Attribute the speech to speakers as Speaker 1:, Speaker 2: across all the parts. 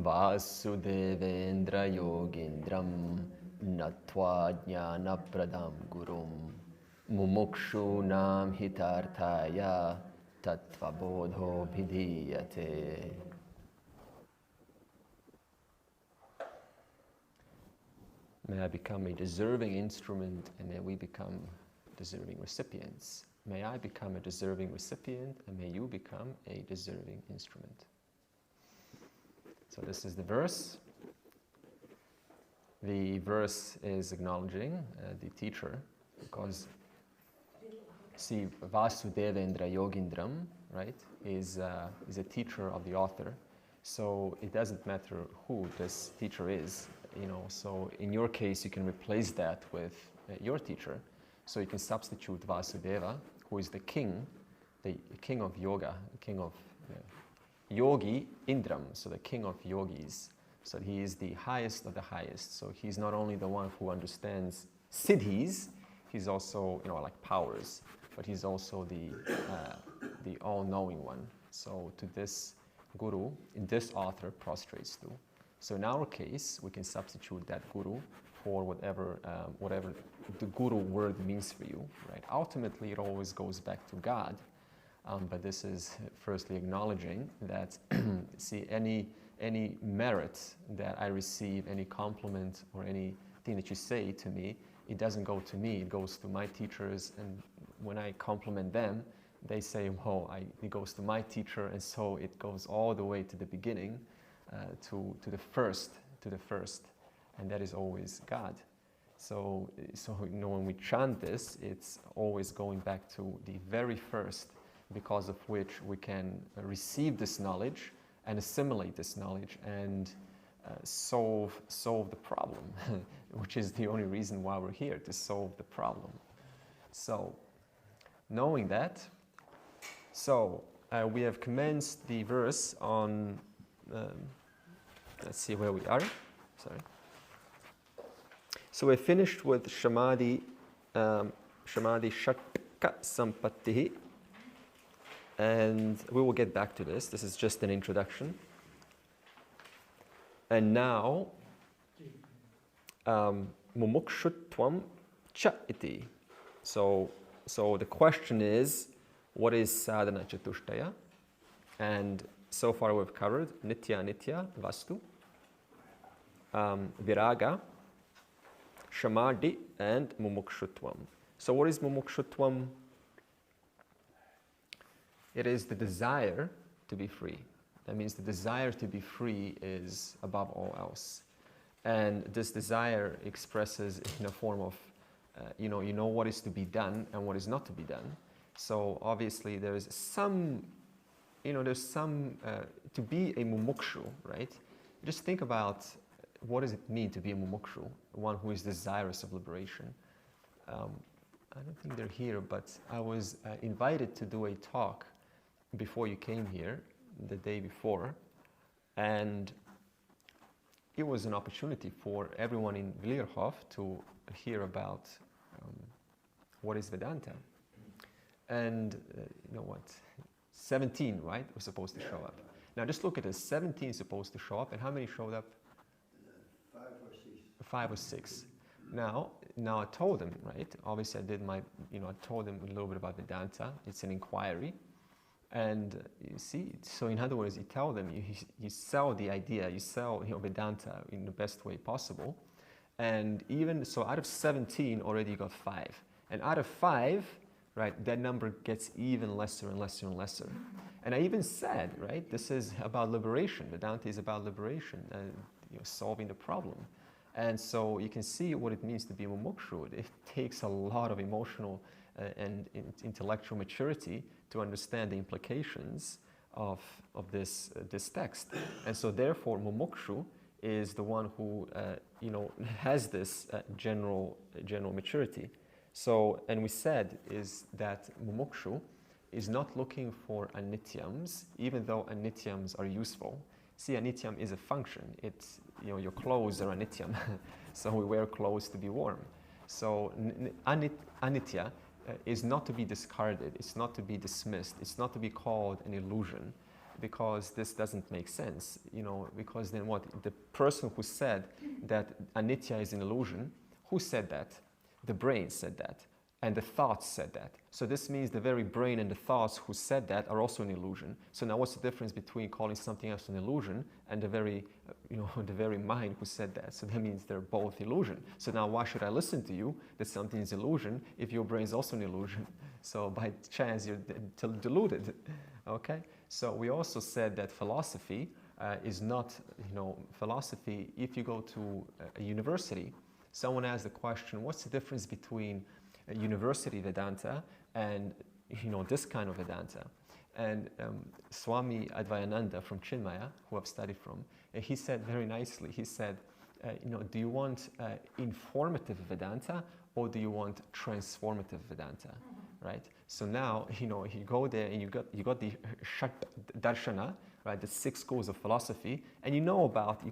Speaker 1: Vasudevendra yogindram natva jnana pradam gurum mumukshunam hitarthaya tattva bodho bhidiyate. May I become a deserving instrument, and may we become deserving recipients. May I become a deserving recipient, and may you become a deserving instrument. So this is the verse. The verse is acknowledging the teacher, because see, Vasudevendra Yogindram, right, is a teacher of the author. So it doesn't matter who this teacher is, you know. So in your case, you can replace that with your teacher. So you can substitute Vasudeva, who is the king of yoga, the king of Yogi Indram, so the king of yogis. So he is the highest of the highest. So he's not only the one who understands siddhis, he's also, you know, like powers, but he's also the all-knowing one. So to this guru, this author prostrates to. So in our case, we can substitute that guru for whatever the guru word means for you, right? Ultimately, it always goes back to God. But this is firstly acknowledging that, see, any merit that I receive, any compliment or anything that you say to me, it doesn't go to me, it goes to my teachers. And when I compliment them, they say, oh, it goes to my teacher. And so it goes all the way to the beginning, to the first, and that is always God. So you know, when we chant this, it's always going back to the very first, because of which we can receive this knowledge and assimilate this knowledge and solve the problem, which is the only reason why we're here, to solve the problem. So, knowing that, we have commenced the verse on, let's see where we are, sorry. So we finished with Shamadhi Shakka Sampattihi, and we will get back to this. This is just an introduction. And now, Mumukshutvam Cha iti. So the question is, what is sadhana chatushtaya? And so far we've covered nitya anitya, vastu, viraga, shamadhi, and mumukshutvam. So what is mumukshutvam? It is the desire to be free. That means the desire to be free is above all else. And this desire expresses in a form of, you know what is to be done and what is not to be done. So obviously there's some, to be a mumukshu, right? Just think about, what does it mean to be a mumukshu, one who is desirous of liberation? I don't think they're here, but I was invited to do a talk before you came here, the day before, and it was an opportunity for everyone in Vlierhof to hear about what is Vedanta. And you know what, 17, right, was supposed to show up. Now just look at this, 17 supposed to show up, and how many showed up? 5 or 6. Now I told them, right, obviously I did I told them a little bit about Vedanta. It's an inquiry. And you see, so in other words, you tell them, you sell the idea, you sell Vedanta in the best way possible. And even so, out of 17, already you got 5. And out of 5, right, that number gets even lesser and lesser and lesser. And I even said, right, this is about liberation. Vedanta is about liberation, solving the problem. And so you can see what it means to be mumukshu. It takes a lot of emotional and intellectual maturity to understand the implications of this text. And so therefore mumukshu is the one who has this general maturity. So, and we said is that mumukshu is not looking for anityams, even though anityams are useful. See, anityam is a function. It's, your clothes are anityam. So we wear clothes to be warm. So anitya is not to be discarded. It's not to be dismissed. It's not to be called an illusion. because this doesn't make sense, because then what? The person who said that anitya is an illusion, who said that? The brain said that, and the thoughts said that. So this means the very brain and the thoughts who said that are also an illusion. So now what's the difference between calling something else an illusion and the very, the very mind who said that? So that means they're both illusion. So now why should I listen to you that something is illusion if your brain is also an illusion? So by chance you're deluded, okay? So we also said that philosophy is not, philosophy, if you go to a university, someone asked the question, what's the difference between a university Vedanta and, this kind of Vedanta? And Swami Advayananda from Chinmaya, who I've studied from, he said very nicely, he said, do you want informative Vedanta or do you want transformative Vedanta, right? So now, you go there and you got the Shat Darshana, right, the 6 schools of philosophy, and you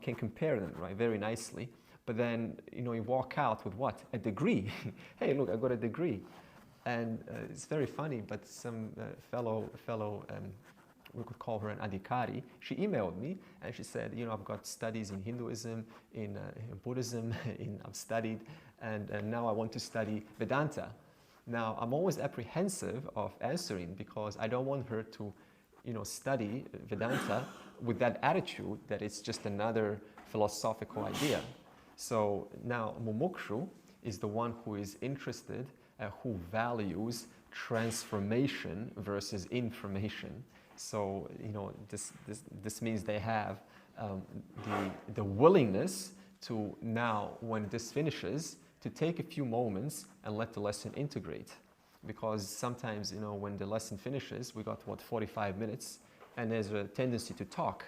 Speaker 1: can compare them, right, very nicely. But then, you walk out with what? A degree. Hey, look, I got a degree. And it's very funny, but some fellow, we could call her an adhikari, she emailed me and she said, I've got studies in Hinduism, in Buddhism, I've studied, and now I want to study Vedanta. Now, I'm always apprehensive of answering because I don't want her to, study Vedanta with that attitude that it's just another philosophical idea. So now mumukshu is the one who is interested, who values transformation versus information. So, this means they have the willingness to now, when this finishes, to take a few moments and let the lesson integrate. Because sometimes, when the lesson finishes, we got, 45 minutes, and there's a tendency to talk.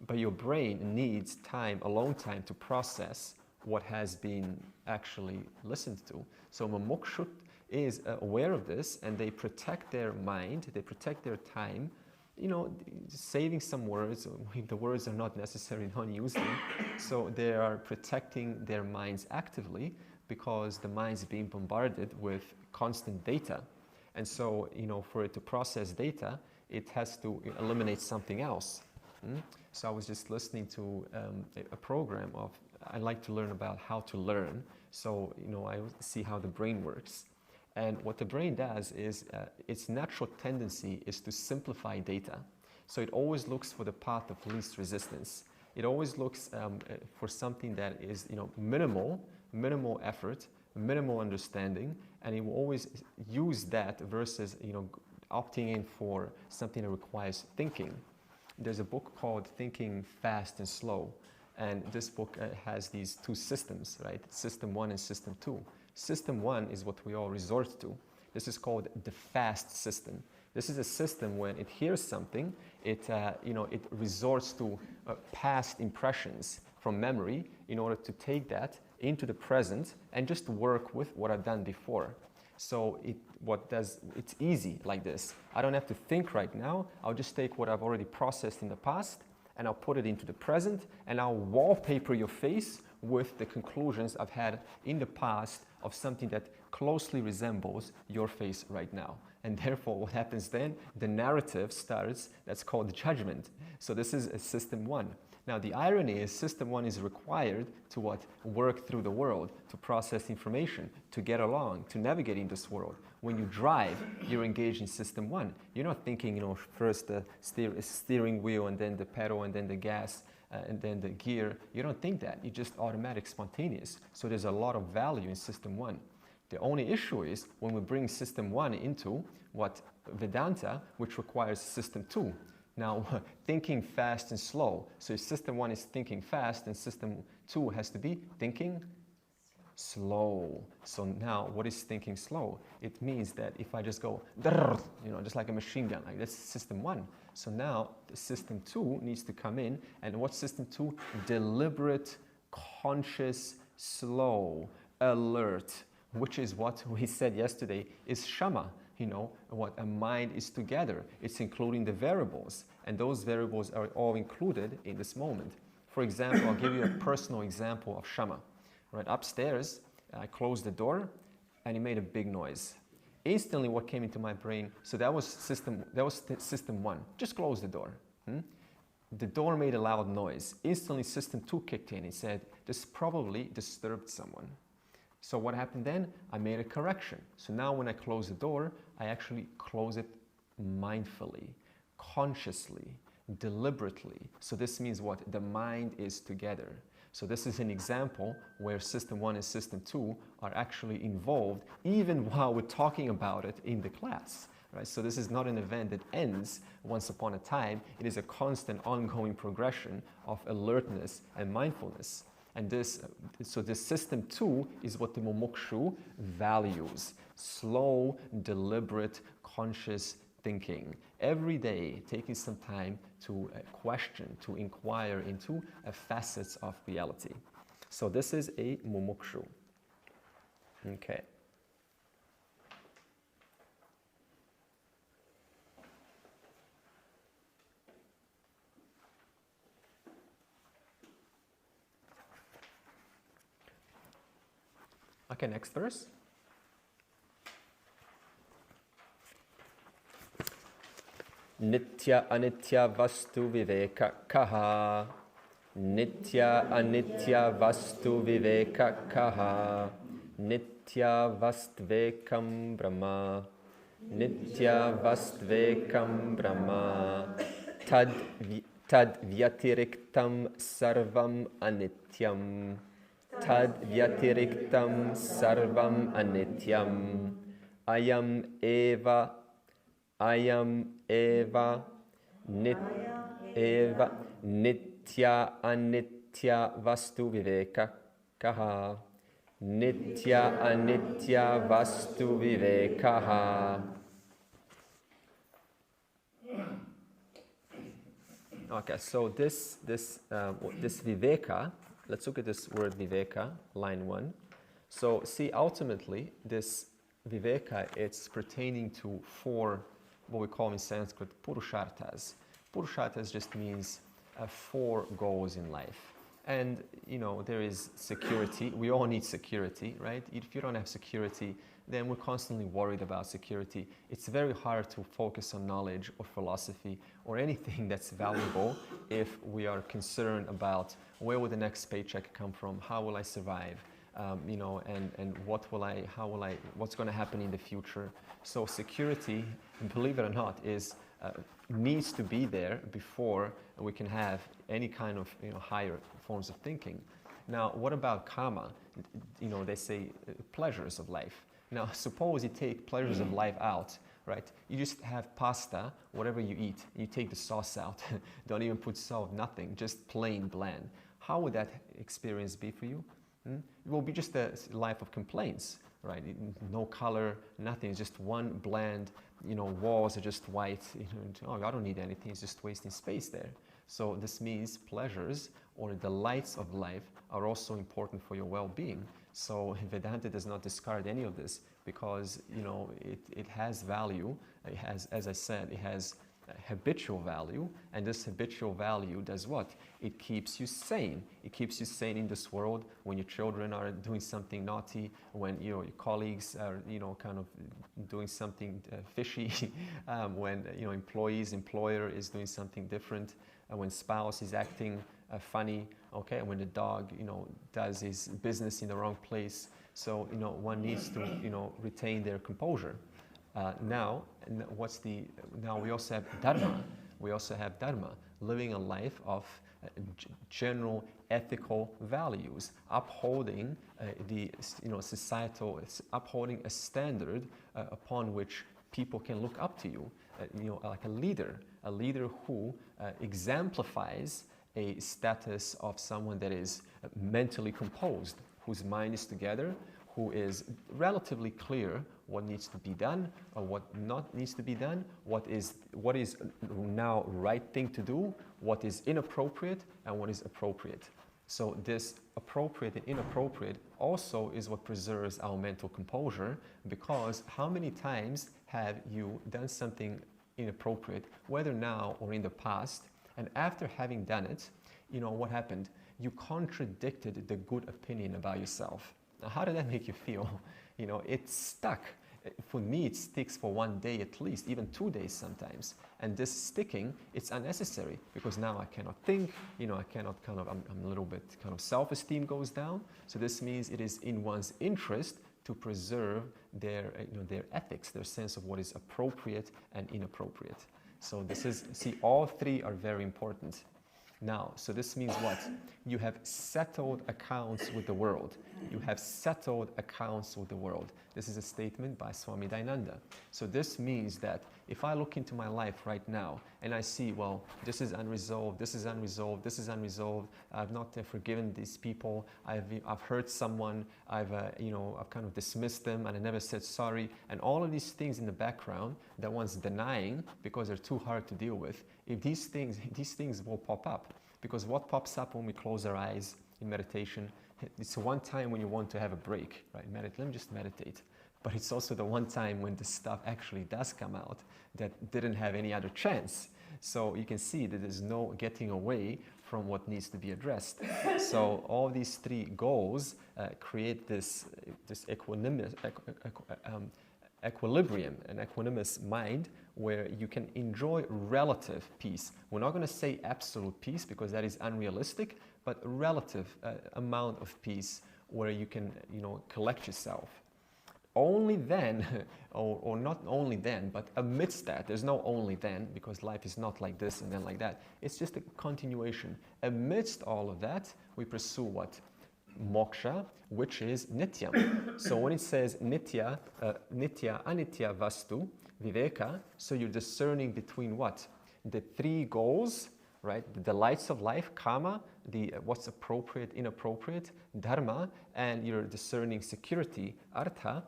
Speaker 1: But your brain needs time, alone time, to process what has been actually listened to. So mumukshut is aware of this, and they protect their mind, they protect their time, saving some words. The words are not necessary, don't use them. So they are protecting their minds actively because the mind is being bombarded with constant data. And so, for it to process data, it has to eliminate something else. So I was just listening to a program of, I like to learn about how to learn. So, I see how the brain works. And what the brain does is, its natural tendency is to simplify data. So it always looks for the path of least resistance. It always looks for something that is, minimal effort, minimal understanding, and it will always use that versus, opting in for something that requires thinking. There's a book called Thinking Fast and Slow, and this book has these 2 systems, right? System 1 and System 2. System 1 is what we all resort to. This is called the fast system. This is a system when it hears something, it resorts to past impressions from memory in order to take that into the present and just work with what I've done before. So it's easy like this. I don't have to think right now. I'll just take what I've already processed in the past and I'll put it into the present and I'll wallpaper your face with the conclusions I've had in the past of something that closely resembles your face right now. And therefore, what happens then? The narrative starts, that's called judgment. So this is a System 1. Now, the irony is System 1 is required to what? Work through the world, to process information, to get along, to navigate in this world. When you drive, you're engaged in System 1. You're not thinking, first the steering wheel and then the pedal and then the gas and then the gear. You don't think that. You're just automatic, spontaneous. So there's a lot of value in System 1. The only issue is when we bring System 1 into what? Vedanta, which requires System 2. Now, thinking fast and slow. So if System 1 is thinking fast, then System 2 has to be thinking slow. So now, what is thinking slow? It means that if I just go, just like a machine gun, like that's System 1. So now, the System 2 needs to come in. And what's System 2? Deliberate, conscious, slow, alert, which is what we said yesterday is Shama. What a mind is together. It's including the variables, and those variables are all included in this moment. For example, I'll give you a personal example of Shama. Right upstairs, I closed the door, and it made a big noise. Instantly, what came into my brain? So that was system 1. Just close the door. The door made a loud noise. Instantly, system 2 kicked in. It said, this probably disturbed someone. So what happened then? I made a correction. So now when I close the door, I actually close it mindfully, consciously, deliberately. So this means what? The mind is together. So this is an example where system 1 and system 2 are actually involved even while we're talking about it in the class. Right? So this is not an event that ends once upon a time. It is a constant ongoing progression of alertness and mindfulness. And this system 2 is what the mumukshu values. Slow, deliberate, conscious thinking. Every day, taking some time to question, to inquire into facets of reality. So this is a mumukshu. Okay. Okay, next verse. Nitya anitya vastu viveka kaha. Nitya anitya vastu viveka kaha. Nitya vastvekam brahma. Nitya vastvekam brahma. Tad vyatiriktam sarvam anityam. Tad vyatiriktam sarvam anityam. Ayam eva nitya anitya vastu viveka kaha. Nitya anitya vastu vivekaha. Okay, so this viveka, let's look at this word viveka, line 1. So see, ultimately, this viveka, it's pertaining to 4, what we call in Sanskrit, purusharthas. Purusharthas just means 4 goals in life. And, you know, there is security. We all need security, right? If you don't have security, then we're constantly worried about security. It's very hard to focus on knowledge or philosophy or anything that's valuable if we are concerned about where will the next paycheck come from, how will I survive, you know, and what's going to happen in the future. So security, believe it or not, needs to be there before we can have any kind of, you know, higher forms of thinking. Now, what about karma? You know, they say pleasures of life. Now, suppose you take pleasures of life out, right? You just have pasta, whatever you eat. You take the sauce out. Don't even put salt, nothing, just plain bland. How would that experience be for you? It will be just a life of complaints, right? No color, nothing. It's just one bland, you know, walls are just white. You know, oh, I don't need anything. It's just wasting space there. So this means pleasures or the delights of life are also important for your well-being. So Vedanta does not discard any of this because, you know, it has value. It has, as I said, it has habitual value, and this habitual value does what? It keeps you sane. It keeps you sane in this world when your children are doing something naughty, when, you know, your colleagues are, you know, kind of doing something fishy, when, you know, employer is doing something different, when spouse is acting funny, okay, when the dog, you know, does his business in the wrong place. So, you know, one needs to, you know, retain their composure. Now we also have dharma. We also have dharma, living a life of general ethical values, upholding the, you know, societal, upholding a standard upon which people can look up to you. You know, like a leader who exemplifies a status of someone that is mentally composed, whose mind is together, who is relatively clear what needs to be done or what not needs to be done, what is now right thing to do, what is inappropriate and what is appropriate. So this appropriate and inappropriate also is what preserves our mental composure, because how many times have you done something inappropriate, whether now or in the past, and after having done it, you know, what happened? You contradicted the good opinion about yourself. Now, how did that make you feel? You know, it's stuck. For me, it sticks for 1 day at least, even 2 days sometimes. And this sticking, it's unnecessary because now I cannot think, I cannot I'm a little bit self-esteem goes down. So this means it is in one's interest to preserve their ethics, their sense of what is appropriate and inappropriate. So this is, all three are very important. Now, so this means what? You have settled accounts with the world. You have settled accounts with the world. This is a statement by Swami Dayananda. So this means that if I look into my life right now and I see, well, this is unresolved, this is unresolved, this is unresolved, I've not forgiven these people, I've hurt someone, I've kind of dismissed them and I never said sorry, and all of these things in the background that one's denying because they're too hard to deal with, if these things will pop up. Because what pops up when we close our eyes in meditation, it's one time when you want to have a break, right? Let me just meditate. But it's also the one time when the stuff actually does come out that didn't have any other chance. So you can see that there's no getting away from what needs to be addressed. So all these three goals create this equilibrium, an equanimous mind where you can enjoy relative peace. We're not going to say absolute peace because that is unrealistic, but a relative amount of peace where you can, collect yourself. Only then, or not only then, but amidst that, there's no only then, because life is not like this and then like that. It's just a continuation. Amidst all of that, we pursue what? Moksha, which is nityam. So when it says nitya, anitya vastu, viveka, so you're discerning between what? The three goals, right? The delights of life, kama, what's appropriate, inappropriate, dharma, and you're discerning security, artha,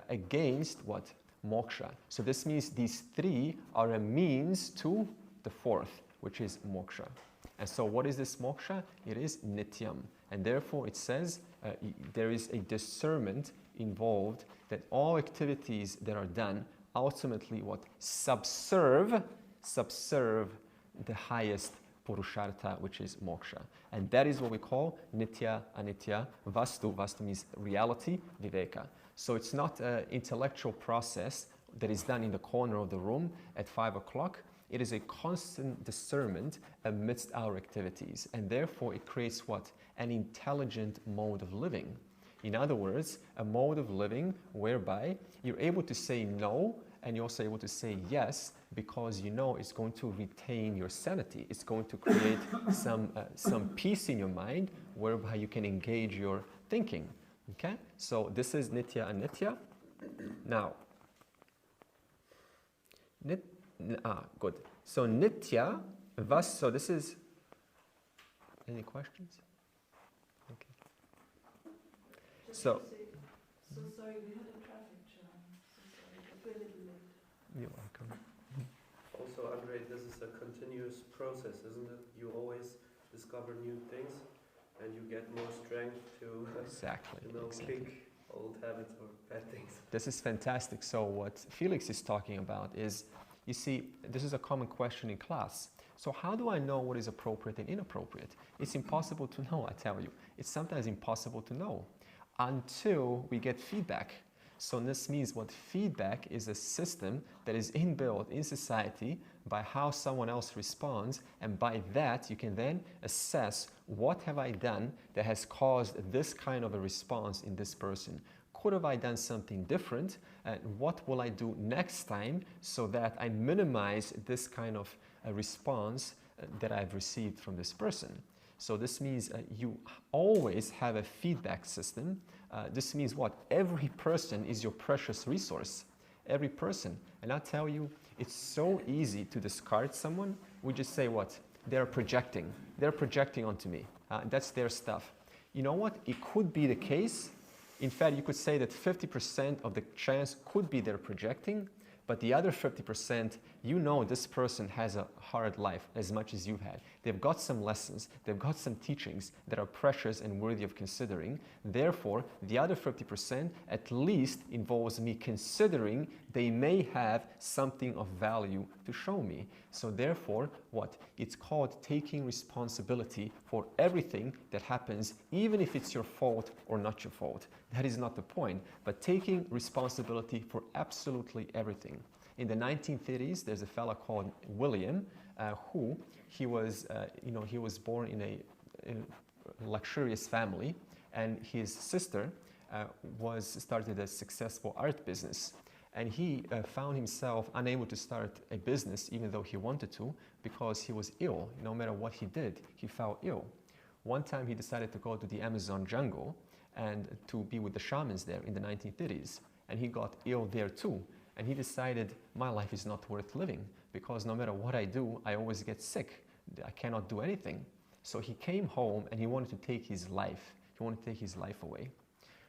Speaker 1: against what? Moksha. So this means these three are a means to the fourth, which is moksha. And so what is this moksha? It is nityam. And therefore it says there is a discernment involved that all activities that are done ultimately what? Subserve the highest purushartha, which is moksha. And that is what we call nitya, anitya, vastu. Vastu means reality, viveka. So it's not an intellectual process that is done in the corner of the room at 5 o'clock. It is a constant discernment amidst our activities. And therefore it creates what? An intelligent mode of living. In other words, a mode of living whereby you're able to say no and you're also able to say yes because it's going to retain your sanity. It's going to create some peace in your mind whereby you can engage your thinking. Okay? So this is nitya and nitya. Now, good. So nitya, so this is, any questions? Okay. So
Speaker 2: sorry, we had a traffic jam. So sorry, we're a little late.
Speaker 1: You're welcome.
Speaker 3: Also, Andre, this is a continuous process, isn't it? You always discover new things and you get more strength to
Speaker 1: exactly.
Speaker 3: kick old habits or bad things.
Speaker 1: This is fantastic. So what Felix is talking about is, you see, this is a common question in class. So how do I know what is appropriate and inappropriate? It's impossible to know, I tell you. It's sometimes impossible to know until we get feedback. So this means what? Feedback is a system that is inbuilt in society by how someone else responds, and by that you can then assess what have I done that has caused this kind of a response in this person. Could have I done something different? What will I do next time so that I minimize this kind of response that I've received from this person? So this means you always have a feedback system. This means what? Every person is your precious resource. Every person. And I tell you, it's so easy to discard someone. We just say what? They're projecting. They're projecting onto me. That's their stuff. You know what? It could be the case. In fact, you could say that 50% of the chance could be they're projecting, but the other 50% You know this person has a hard life as much as you've had. They've got some lessons, they've got some teachings that are precious and worthy of considering. Therefore, the other 50% at least involves me considering they may have something of value to show me. So therefore, what? It's called taking responsibility for everything that happens, even if it's your fault or not your fault. That is not the point, but taking responsibility for absolutely everything. In the 1930s, there's a fella called William, he was born in a luxurious family, and his sister started a successful art business. And he found himself unable to start a business even though he wanted to, because he was ill. No matter what he did, he fell ill. One time he decided to go to the Amazon jungle and to be with the shamans there in the 1930s. And he got ill there too. And he decided, my life is not worth living, because no matter what I do, I always get sick. I cannot do anything. So he came home and he wanted to take his life. He wanted to take his life away.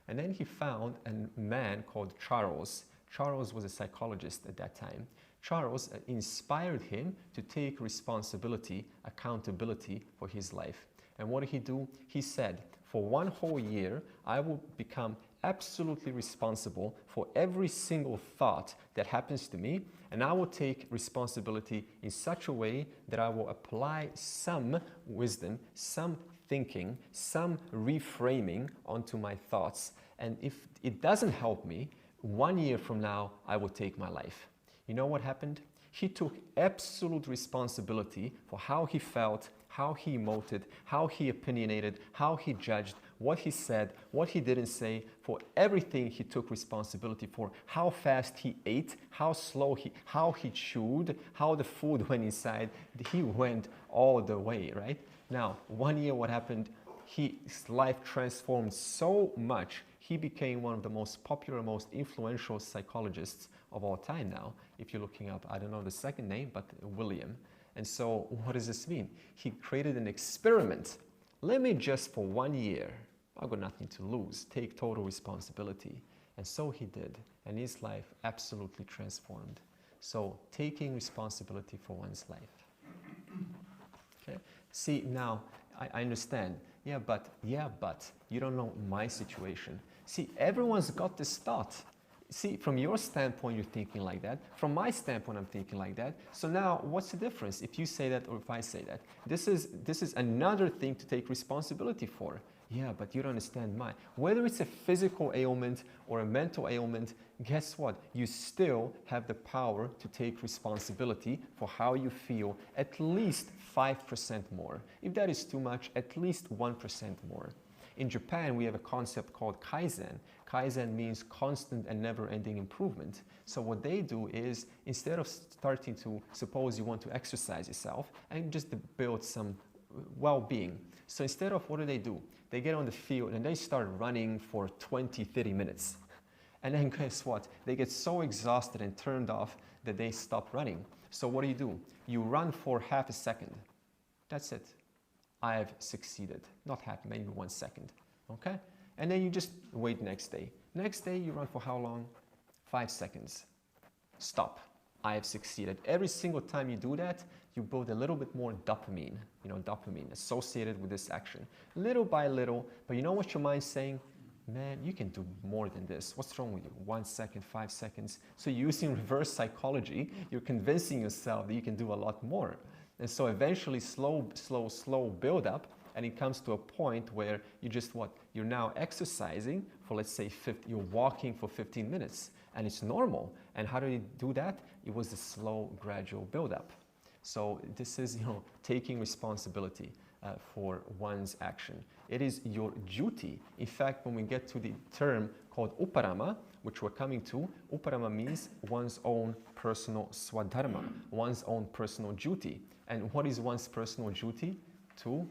Speaker 1: And then he found a man called Charles. Charles was a psychologist at that time. Charles inspired him to take responsibility, accountability for his life. And what did he do? He said, for 1 whole year, I will become absolutely responsible for every single thought that happens to me, and I will take responsibility in such a way that I will apply some wisdom, some thinking, some reframing onto my thoughts. And if it doesn't help me, 1 year from now, I will take my life. You know what happened? He took absolute responsibility for how he felt, how he emoted, how he opinionated, how he judged, what he said, what he didn't say. For everything he took responsibility for. How fast he ate, how slow how he chewed, how the food went inside. He went all the way, right? Now, 1 year, what happened? His life transformed so much. He became one of the most popular, most influential psychologists of all time now. If you're looking up, I don't know the second name, but William. And so what does this mean? He created an experiment. Let me just for 1 year, I've got nothing to lose, take total responsibility. And so he did. And his life absolutely transformed. So taking responsibility for one's life. Okay? See, now, I understand. Yeah, but you don't know my situation. See, everyone's got this thought. See, from your standpoint, you're thinking like that. From my standpoint, I'm thinking like that. So now, what's the difference if you say that or if I say that? This is another thing to take responsibility for. Yeah, but you don't understand mine. Whether it's a physical ailment or a mental ailment, guess what? You still have the power to take responsibility for how you feel at least 5% more. If that is too much, at least 1% more. In Japan, we have a concept called Kaizen. Kaizen means constant and never-ending improvement. So what they do is, instead of starting to, suppose you want to exercise yourself and just build some well-being. So instead of, what do? They get on the field and they start running for 20, 30 minutes. And then guess what? They get so exhausted and turned off that they stop running. So what do? You run for half a second. That's it. I've succeeded. Not half, maybe 1 second. Okay? And then you just wait next day. Next day you run for how long? 5 seconds. Stop. I have succeeded. Every single time you do that, you build a little bit more dopamine, dopamine associated with this action. Little by little, but you know what your mind's saying? Man, you can do more than this. What's wrong with you? 1 second, 5 seconds. So using reverse psychology, you're convincing yourself that you can do a lot more. And so eventually slow build up, and it comes to a point where you just you're now exercising for, let's say, you're walking for 15 minutes, and it's normal. And how do you do that? It was a slow, gradual build up. So this is, taking responsibility for one's action. It is your duty. In fact, when we get to the term called uparama, which we're coming to, uparama means one's own personal swadharma, one's own personal duty. And what is one's personal duty? To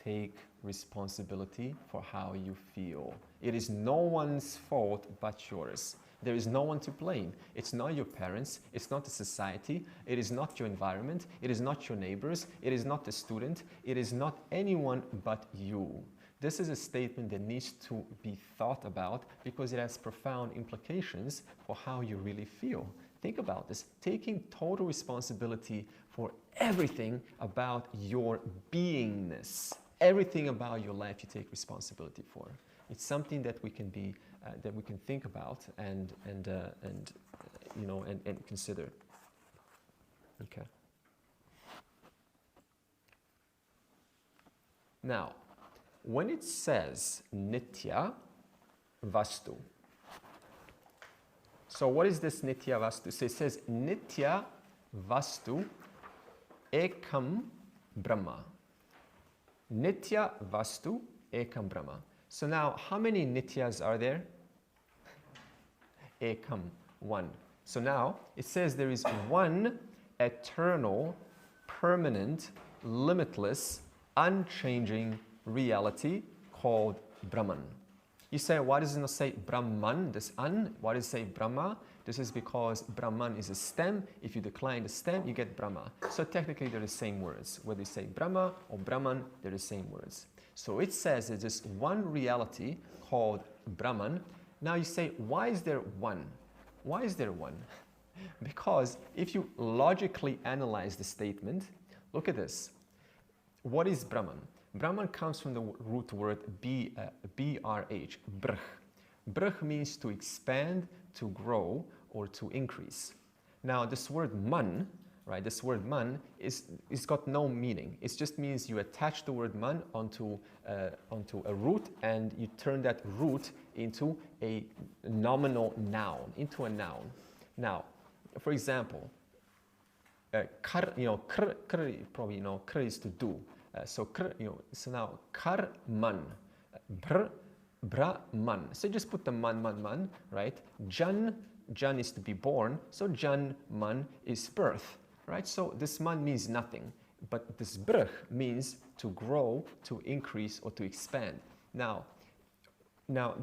Speaker 1: take responsibility for how you feel. It is no one's fault but yours. There is no one to blame. It's not your parents. It's not the society. It is not your environment. It is not your neighbors. It is not the student. It is not anyone but you. This is a statement that needs to be thought about because it has profound implications for how you really feel. Think about this. Taking total responsibility for everything about your beingness. Everything about your life you take responsibility for. It's something that we can be, that we can think about and consider. Okay. Now, when it says nitya vastu, so what is this nitya vastu? So it says nitya vastu ekam brahma. Nitya vastu ekam brahma. So now, how many nityas are there? Ekam, one. So now, it says there is one eternal, permanent, limitless, unchanging reality called Brahman. You say, why does it not say Brahman, this un? Why does it say Brahma? This is because Brahman is a stem. If you decline the stem, you get Brahma. So technically, they're the same words. Whether you say Brahma or Brahman, they're the same words. So it says there's just one reality called Brahman. Now you say, why is there one? Why is there one? Because if you logically analyze the statement, look at this. What is Brahman? Brahman comes from the root word brh, brh. Brh means to expand, to grow, or to increase. Now this word man, right? This word man is got no meaning. It just means you attach the word man onto a root, and you turn that root into a nominal noun, into a noun. Now, for example, kar, kar, probably kar is to do. So now kar man, brahman. So just put the man, right? Jan is to be born. So jan man is birth, right? So this man means nothing, but this brh means to grow, to increase, or to expand. Now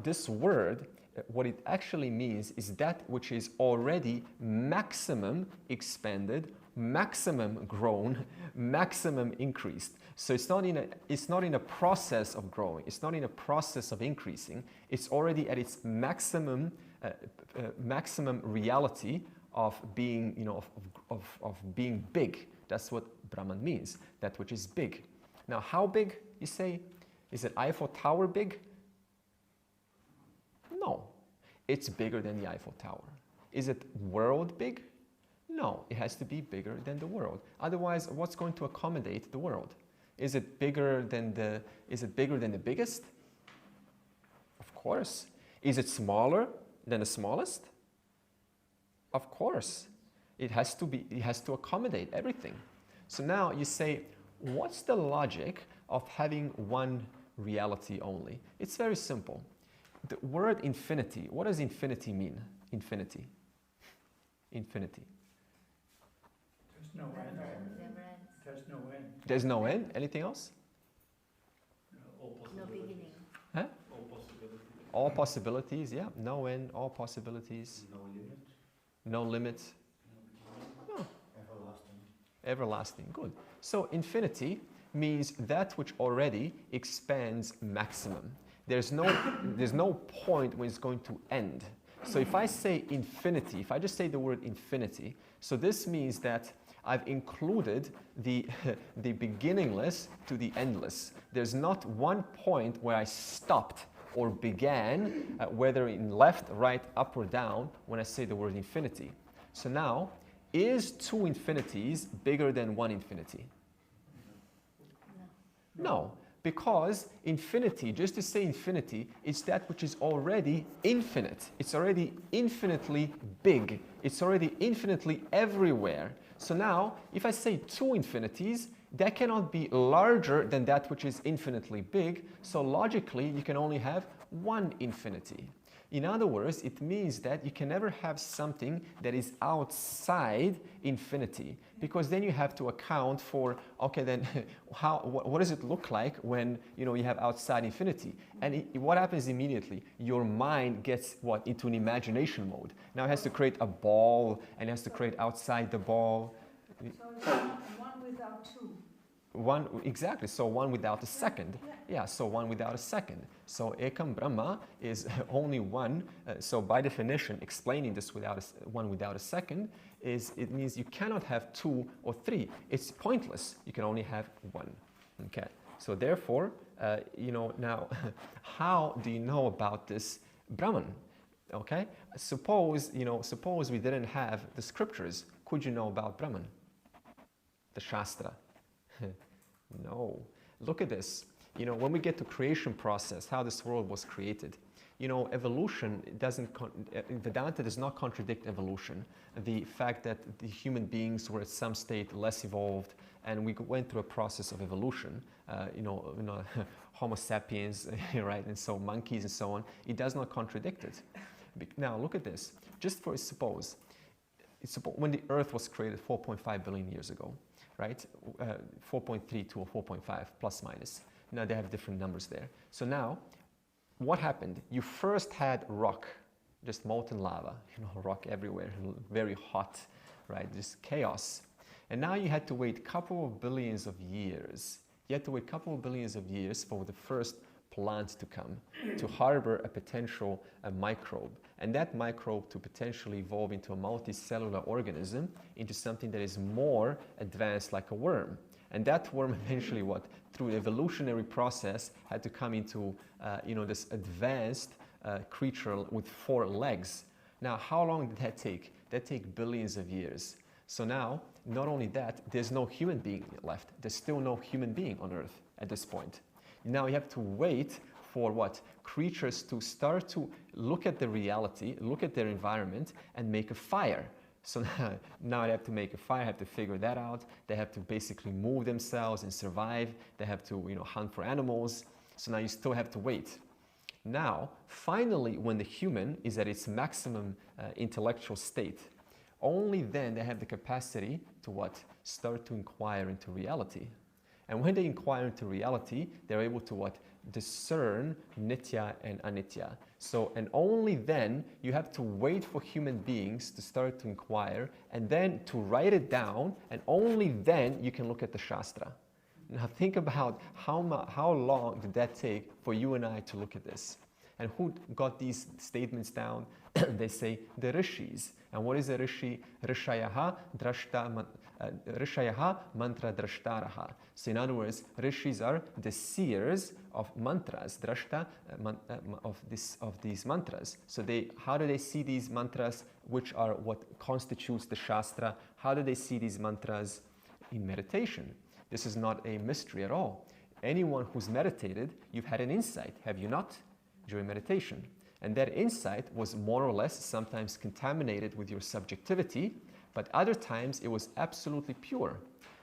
Speaker 1: this word, what it actually means is that which is already maximum expanded, maximum grown, maximum increased. So it's not in a process of growing. It's not in a process of increasing. It's already at its maximum maximum reality of being of being big. That's what Brahman means. That which is big. Now, how big? You say, is it Eiffel Tower big? No, it's bigger than the Eiffel Tower. Is it world big? No, it has to be bigger than the world. Otherwise, what's going to accommodate the world? Is it bigger than the biggest? Of course. Is it smaller than the smallest? Of course. It has to accommodate everything. So now you say, what's the logic of having one reality only? It's very simple. The word infinity, what does infinity mean? Infinity. Infinity.
Speaker 4: There's no end. There's no end.
Speaker 1: There's no end? Anything else?
Speaker 4: No beginning.
Speaker 1: Huh?
Speaker 4: All possibilities.
Speaker 1: All possibilities, yeah. No end, all possibilities.
Speaker 4: No limit.
Speaker 1: No limit. No.
Speaker 4: Everlasting.
Speaker 1: Everlasting, good. So infinity means that which already expands maximum. There's no point when it's going to end. So if I say infinity, if I just say the word infinity, so this means that I've included the beginningless to the endless. There's not one point where I stopped or began, whether in left, right, up, or down, when I say the word infinity. So now, is two infinities bigger than one infinity? No, because infinity, just to say infinity, is that which is already infinite. It's already infinitely big. It's already infinitely everywhere. So now, if I say two infinities, that cannot be larger than that which is infinitely big. So logically, you can only have one infinity. In other words, it means that you can never have something that is outside infinity, because then you have to account for, okay, then what does it look like when you have outside infinity? And what happens immediately? Your mind gets into an imagination mode. Now it has to create a ball, and it has to create outside the ball.
Speaker 2: So it's one without two.
Speaker 1: One, exactly, so one without a second. Yeah, so one without a second. So Ekam Brahma is only one. So by definition, explaining this without one without a second it means you cannot have two or three. It's pointless. You can only have one. Okay. So therefore, now, how do you know about this Brahman? Okay. Suppose we didn't have the scriptures. Could you know about Brahman? The Shastra? No. Look at this. When we get to creation process, how this world was created, evolution Vedanta does not contradict evolution. The fact that the human beings were at some state less evolved, and we went through a process of evolution, Homo sapiens, right, and so monkeys and so on, it does not contradict it. Now look at this. Just for suppose when the Earth was created 4.5 billion years ago, right? 4.32 or 4.5 plus minus. Now they have different numbers there. So now, what happened? You first had rock, just molten lava, rock everywhere, very hot, right? Just chaos. And now you had to wait a couple of billions of years. You had to wait a couple of billions of years for the first plant to come, to harbor a potential microbe. And that microbe to potentially evolve into a multicellular organism, into something that is more advanced like a worm. And that worm eventually through the evolutionary process had to come into this advanced creature with 4 legs. Now, how long did that take? That take billions of years. So now, not only that, there's no human being left. There's still no human being on Earth at this point. Now you have to wait for what? Creatures to start to look at the reality, look at their environment, and make a fire. So now they have to make a fire, have to figure that out. They have to basically move themselves and survive. They have to hunt for animals. So now you still have to wait. Now, finally, when the human is at its maximum intellectual state, only then they have the capacity to what? Start to inquire into reality. And when they inquire into reality, they're able to what? Discern nitya and anitya. So, and only then you have to wait for human beings to start to inquire and then to write it down, and only then you can look at the Shastra. Now think about how long did that take for you and I to look at this? And who got these statements down? They say the rishis. And what is a rishi? Rishayaha mantra drashtaraha. So in other words, rishis are the seers of mantras, drashta of these mantras. So how do they see these mantras, which are what constitutes the Shastra? How do they see these mantras? In meditation. This is not a mystery at all. Anyone who's meditated, you've had an insight, have you not? During meditation. And that insight was more or less sometimes contaminated with your subjectivity, but other times it was absolutely pure.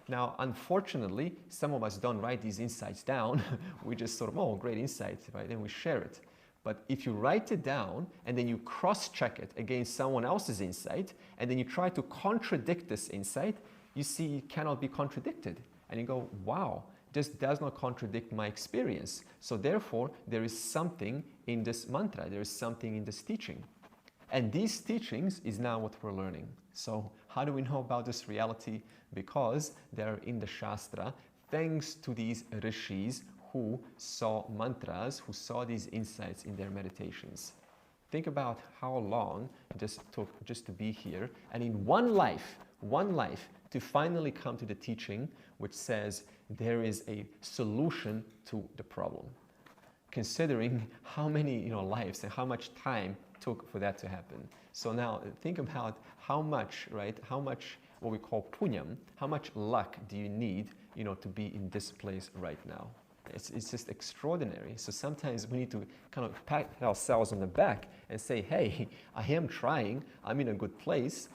Speaker 1: Now, unfortunately, some of us don't write these insights down. We just sort of, oh, great insight, right? And we share it. But if you write it down and then you cross-check it against someone else's insight, and then you try to contradict this insight, you see it cannot be contradicted. And you go, wow, this does not contradict my experience. So therefore, there is something in this mantra, there is something in this teaching. And these teachings is now what we're learning. So how do we know about this reality? Because they're in the Shastra, thanks to these rishis who saw mantras, who saw these insights in their meditations. Think about how long this took just to be here, and in one life, to finally come to the teaching which says there is a solution to the problem. Considering how many lives and how much time took for that to happen. So now think about how much, right? How much what we call punyam, how much luck do you need, to be in this place right now? It's just extraordinary. So sometimes we need to kind of pat ourselves on the back and say, hey, I am trying, I'm in a good place,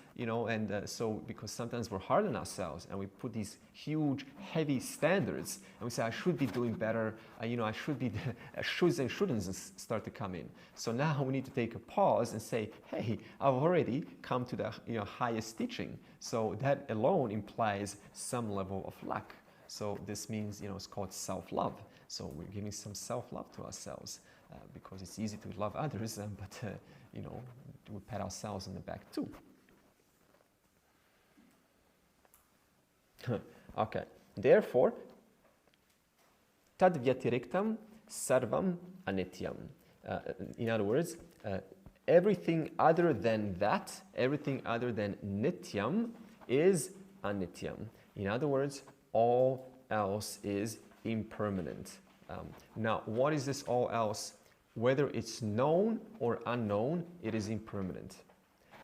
Speaker 1: so because sometimes we're hard on ourselves and we put these huge, heavy standards and we say, I should be doing better, I should be, shoulds and shouldn'ts start to come in. So now we need to take a pause and say, hey, I've already come to the highest teaching. So that alone implies some level of luck. So this means, it's called self-love. So we're giving some self-love to ourselves because it's easy to love others, but, we pat ourselves on the back too. Okay. Therefore, Tad vyatiriktam sarvam anityam. In other words, everything other than that, everything other than nityam is anityam. In other words, all else is impermanent. Now, what is this all else? Whether it's known or unknown, it is impermanent.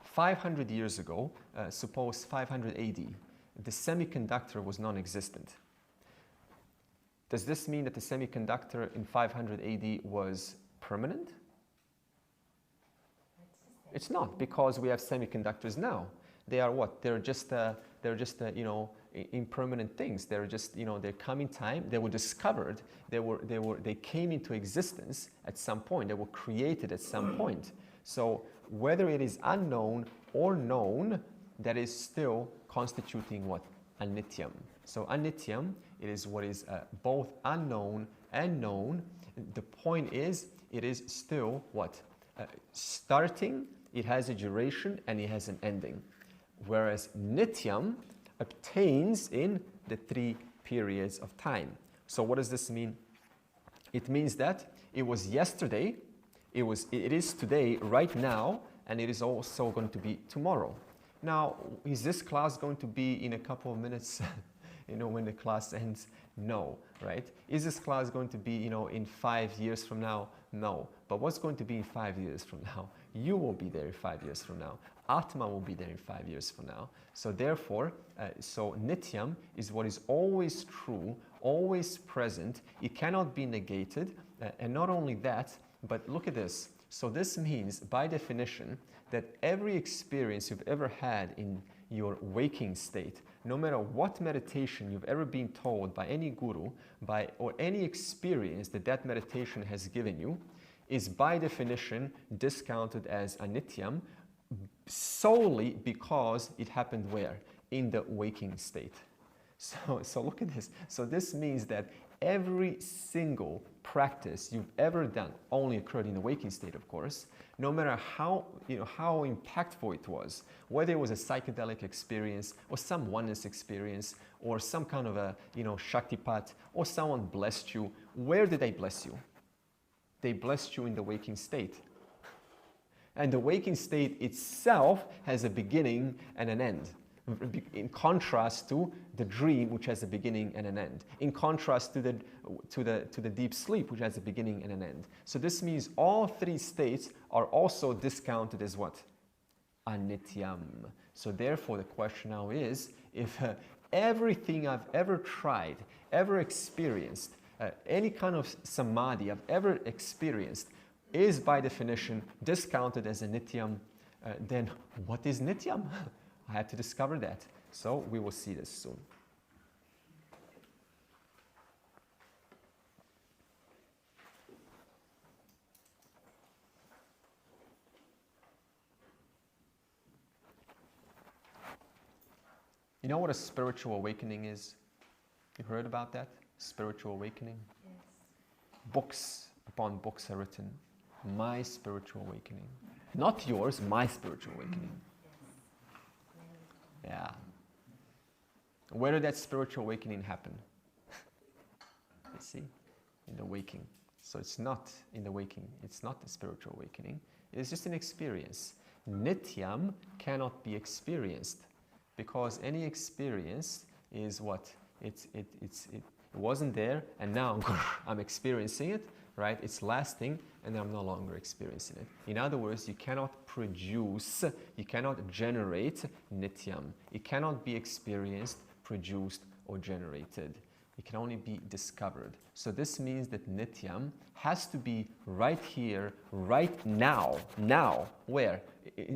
Speaker 1: 500 years ago, suppose 500 AD, the semiconductor was non-existent. Does this mean that the semiconductor in 500 AD was permanent? It's not, because we have semiconductors now. They are what? They're just impermanent things. They're just, they come in time. They were discovered. They came into existence at some point. They were created at some point. So whether it is unknown or known, that is still constituting what? Anityam. So anityam, it is what is both unknown and known. The point is, it is still what? Starting, it has a duration and it has an ending. Whereas nityam obtains in the 3 periods of time. So what does this mean? It means that it was yesterday, it is today, right now, and it is also going to be tomorrow. Now, is this class going to be in a couple of minutes, when the class ends? No, right? Is this class going to be, in 5 years from now? No. But what's going to be in 5 years from now? You will be there in 5 years from now. Atma will be there in 5 years from now. So therefore, nityam is what is always true, always present. It cannot be negated. And not only that, but look at this. So this means, by definition, that every experience you've ever had in your waking state, no matter what meditation you've ever been told by any guru, or any experience that meditation has given you, is by definition discounted as anityam, solely because it happened where? In the waking state. So look at this. So this means that every single practice you've ever done only occurred in the waking state, of course. No matter how impactful it was, whether it was a psychedelic experience or some oneness experience or some kind of a shaktipat, or someone blessed you. Where did they bless you? They blessed you in the waking state. And the waking state itself has a beginning and an end, in contrast to the dream, which has a beginning and an end, in contrast to the deep sleep, which has a beginning and an end. So this means all 3 states are also discounted as what? Anityam. So therefore the question now is, if everything I've ever tried, ever experienced, any kind of samadhi I've ever experienced is by definition discounted as a nityam, then what is nityam? I had to discover that. So we will see this soon. You know what a spiritual awakening is? You heard about that? Spiritual awakening?
Speaker 5: Yes.
Speaker 1: Books upon books are written. My spiritual awakening. Not yours, my spiritual awakening. Yeah. Where did that spiritual awakening happen? You see? In the waking. So it's not in the waking. It's not the spiritual awakening. It's just an experience. Nityam cannot be experienced because any experience is what? It wasn't there and now I'm experiencing it, right? It's lasting and I'm no longer experiencing it. In other words, you cannot produce, you cannot generate nityam. It cannot be experienced, produced, or generated. It can only be discovered. So this means that nityam has to be right here, right now. Now, where?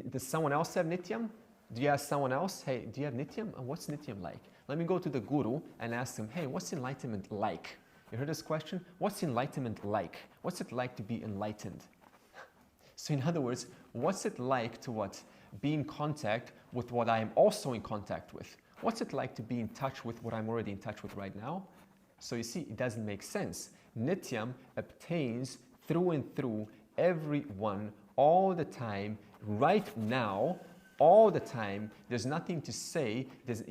Speaker 1: Does someone else have nityam? Do you ask someone else, hey, do you have nityam? What's nityam like? Let me go to the guru and ask him, hey, what's enlightenment like? You heard this question? What's enlightenment like? What's it like to be enlightened? So in other words, what's it like to what? Be in contact with what I am also in contact with. What's it like to be in touch with what I'm already in touch with right now? So you see, it doesn't make sense. Nityam obtains through and through everyone all the time, right now, all the time. There's nothing to say. There's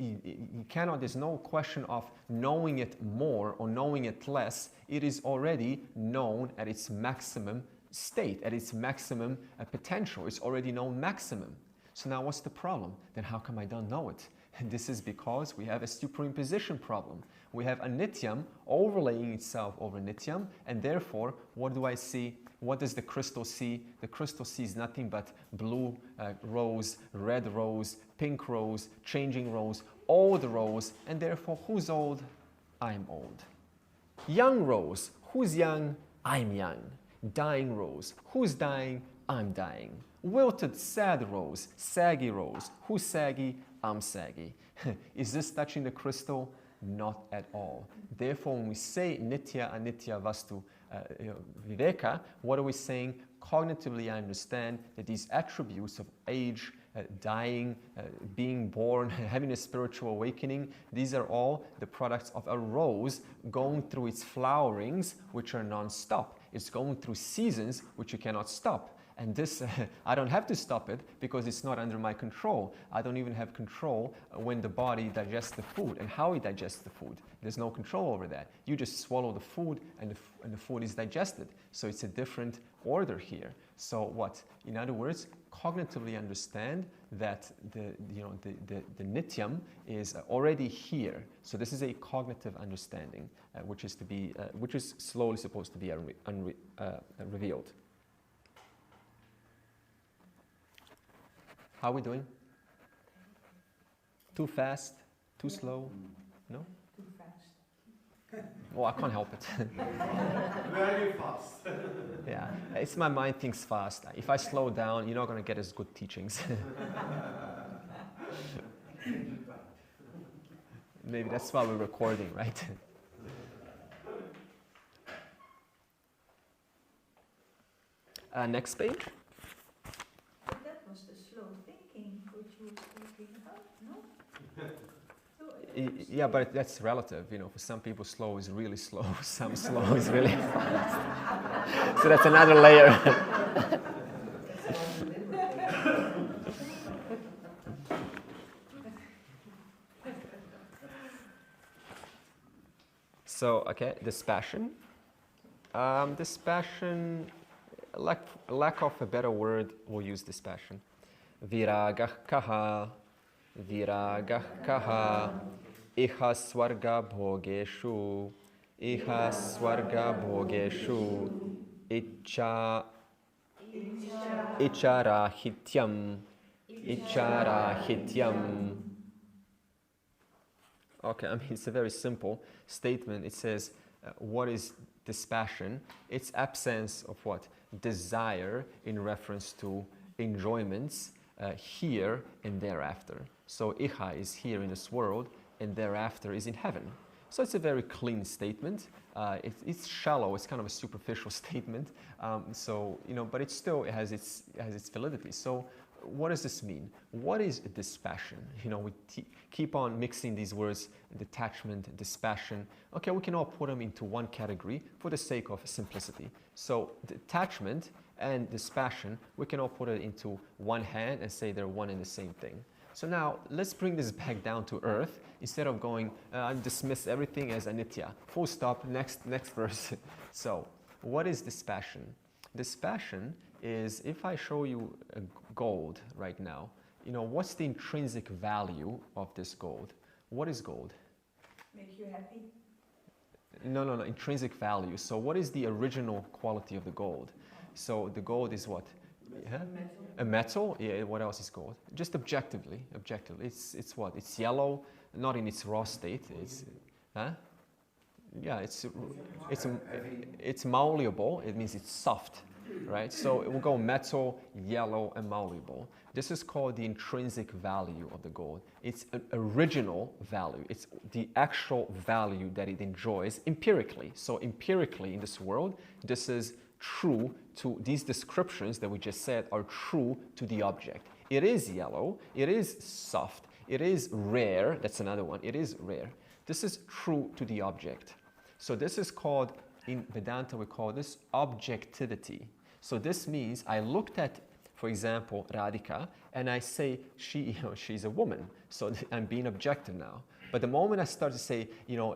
Speaker 1: no question of knowing it more or knowing it less. It is already known at its maximum state, at its maximum potential. It's already known maximum. So now what's the problem? Then how come I don't know it? And this is because we have a superimposition problem. We have anityam overlaying itself over nityam, and therefore, what do I see? What does the crystal see? The crystal sees nothing but blue rose, red rose, pink rose, changing rose, old rose, and therefore, who's old? I'm old. Young rose, who's young? I'm young. Dying rose, who's dying? I'm dying. Wilted, sad rose, saggy rose, who's saggy? I'm saggy. Is this touching the crystal? Not at all. Therefore, when we say nitya, anitya, vastu, viveka, what are we saying? Cognitively, I understand that these attributes of age, dying, being born, having a spiritual awakening, these are all the products of a rose going through its flowerings, which are non-stop. It's going through seasons, which you cannot stop. And this, I don't have to stop it because it's not under my control. I don't even have control when the body digests the food and how it digests the food. There's no control over that. You just swallow the food and the food is digested. So it's a different order here. So what? In other words, cognitively understand that the nityam is already here. So this is a cognitive understanding, which is slowly supposed to be revealed. How are we doing? Too fast? Too slow? No?
Speaker 2: Too fast.
Speaker 1: Oh, I can't help it.
Speaker 3: Very fast.
Speaker 1: Yeah, it's my mind thinks fast. If I slow down, you're not going to get as good teachings. Maybe that's why we're recording, right? Next page.
Speaker 2: But that was the slow thinking which you were talking about, no?
Speaker 1: Yeah, but that's relative. You know, for some people, slow is really slow. Some slow is really fast. So that's another layer. So, okay, dispassion. Dispassion, lack of a better word, we'll use dispassion. Viragah kaha, viragah kaha, iha swarga bhogeshu, iha swarga bhogeshu, icharahityam, icharahityam. Okay, I mean, it's a very simple statement. It says, what is dispassion? It's absence of what? Desire in reference to enjoyments here and thereafter. So iha is here in this world and thereafter is in heaven. So it's a very clean statement. It's shallow. It's kind of a superficial statement. But it still has its validity. So what does this mean? What is dispassion? You know, we keep on mixing these words, detachment, dispassion. Okay, we can all put them into one category for the sake of simplicity. So detachment and dispassion, we can all put it into one hand and say they're one and the same thing. So now, let's bring this back down to earth. Instead of going, dismiss everything as anitya. Full stop, next verse. So, what is dispassion? Dispassion is, if I show you a gold right now, you know, what's the intrinsic value of this gold? What is gold?
Speaker 2: Make you happy?
Speaker 1: No, intrinsic value. So what is the original quality of the gold? So the gold is what?
Speaker 2: Metal.
Speaker 1: A metal? Yeah, what else is gold? Just objectively. It's what? It's yellow, not in its raw state. It's, yeah, it's malleable. It means it's soft, right? So it will go metal, yellow, and malleable. This is called the intrinsic value of the gold. It's an original value. It's the actual value that it enjoys empirically. So empirically in this world, this is true to these descriptions that we just said are true to the object. It is yellow, it is soft, it is rare, that's another one, it is rare. This is true to the object. So this is called, in Vedanta we call this objectivity. So this means I looked at for example, Radhika, and I say she's a woman, so I'm being objective now. But the moment I start to say,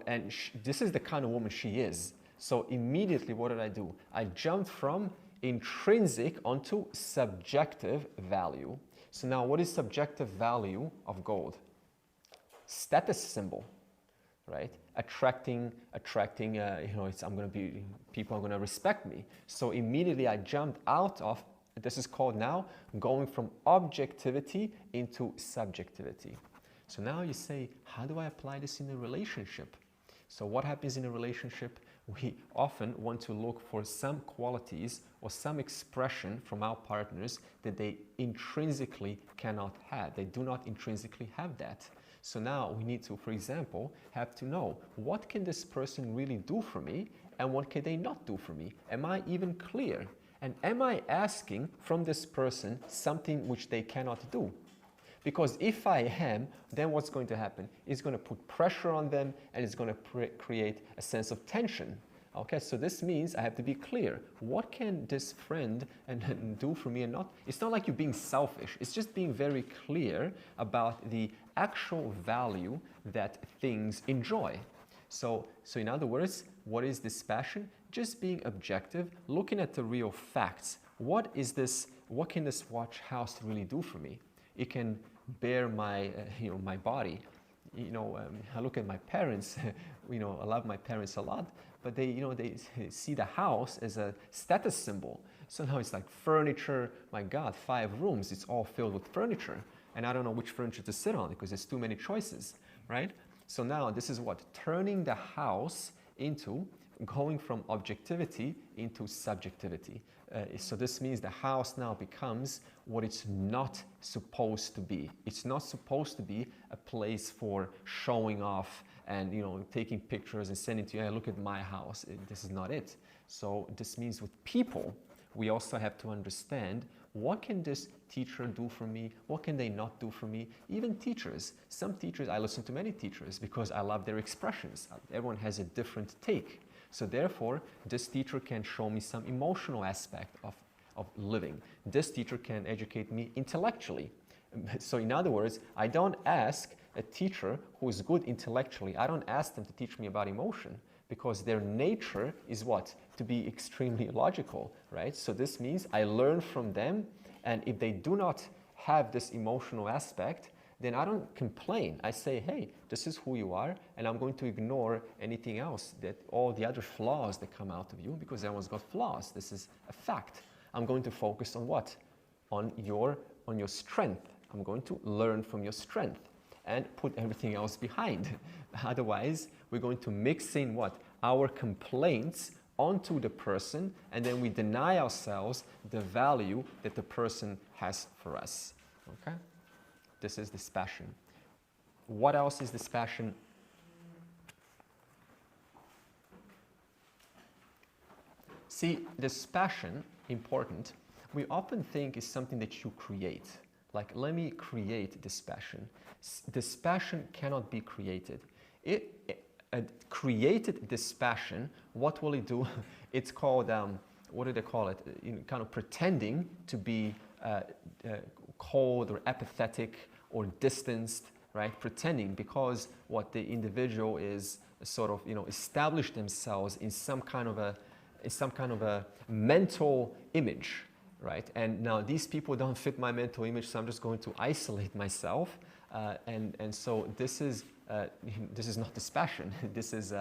Speaker 1: and this is the kind of woman she is, so immediately what do? I jumped from intrinsic onto subjective value. So now what is subjective value of gold? Status symbol, right? Attracting, people are going to respect me. So immediately I jumped out of, this is called now going from objectivity into subjectivity. So now you say, how do I apply this in a relationship? So what happens in a relationship? We often want to look for some qualities or some expression from our partners that they intrinsically cannot have. They do not intrinsically have that. So now we need to, for example, have to know what can this person really do for me and what can they not do for me? Am I even clear? And am I asking from this person something which they cannot do? Because if I am, then what's going to happen? It's going to put pressure on them and it's going to create a sense of tension. Okay, so this means I have to be clear. What can this friend do for me and not? It's not like you're being selfish. It's just being very clear about the actual value that things enjoy. So in other words, what is dispassion? Just being objective, looking at the real facts. What can this watch house really do for me? It can bear my, my body. I look at my parents. I love my parents a lot, but they see the house as a status symbol. So now it's like furniture. My God, 5 rooms. It's all filled with furniture, and I don't know which furniture to sit on because there's too many choices, right? So now this is what turning the house into going from objectivity into subjectivity. So this means the house now becomes what it's not supposed to be. It's not supposed to be a place for showing off and taking pictures and sending to you, hey, look at my house. This is not it. So this means with people, we also have to understand what can this teacher do for me? What can they not do for me? Even teachers. Some teachers, I listen to many teachers because I love their expressions. Everyone has a different take. So therefore, this teacher can show me some emotional aspect of living. This teacher can educate me intellectually. So in other words, I don't ask a teacher who is good intellectually, I don't ask them to teach me about emotion because their nature is what? To be extremely logical, right? So this means I learn from them, and if they do not have this emotional aspect, then I don't complain. I say, hey, this is who you are, and I'm going to ignore anything else, that all the other flaws that come out of you, because everyone's got flaws. This is a fact. I'm going to focus on what? On your strength. I'm going to learn from your strength and put everything else behind. Otherwise, we're going to mix in what? Our complaints onto the person, and then we deny ourselves the value that the person has for us. Okay? This is dispassion. What else is dispassion? See, dispassion, important, we often think is something that you create. Like, let me create dispassion. Dispassion cannot be created. A created dispassion, what will it do? It's called, what do they call it? Kind of pretending to be cold or apathetic or distanced, right? Pretending, because what the individual is sort of, established themselves in some kind of a mental image, right? And now these people don't fit my mental image, so I'm just going to isolate myself, and so this is not dispassion. This is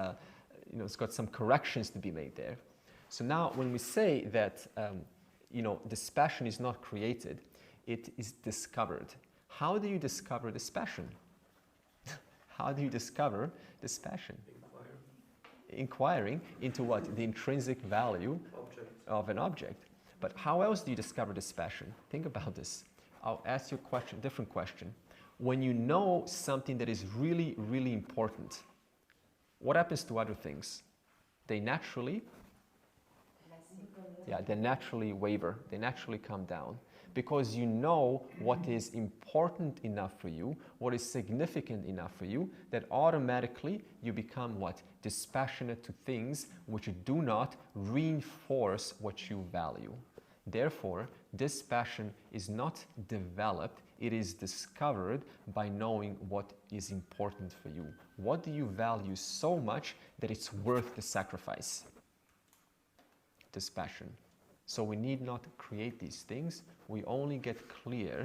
Speaker 1: it's got some corrections to be made there. So now when we say that dispassion is not created, it is discovered. How do you discover dispassion? How do you discover dispassion? Inquiring into what? The intrinsic value of an object. But how else do you discover dispassion? Think about this. I'll ask you a question, different question. When you know something that is really, really important, what happens to other things? They naturally waver. They naturally come down. Because you know what is important enough for you, what is significant enough for you, that automatically you become what? Dispassionate to things which do not reinforce what you value. Therefore, dispassion is not developed, it is discovered by knowing what is important for you. What do you value so much that it's worth the sacrifice? Dispassion. So we need not create these things. We only get clear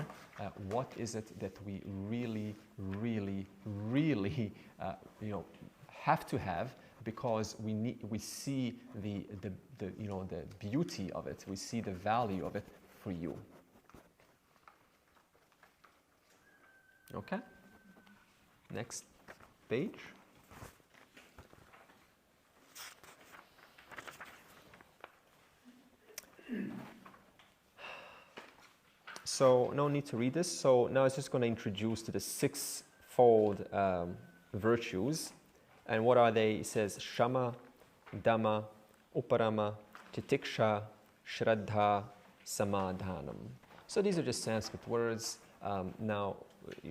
Speaker 1: what is it that we really, really, really, have to have, because we see the beauty of it. We see the value of it for you. Okay. Next page. So no need to read this. So now it's just going to introduce to the sixfold virtues. And what are they? It says Shama, Dhamma, Uparama, Titiksha, Shraddha, Samadhanam. So these are just Sanskrit words. Now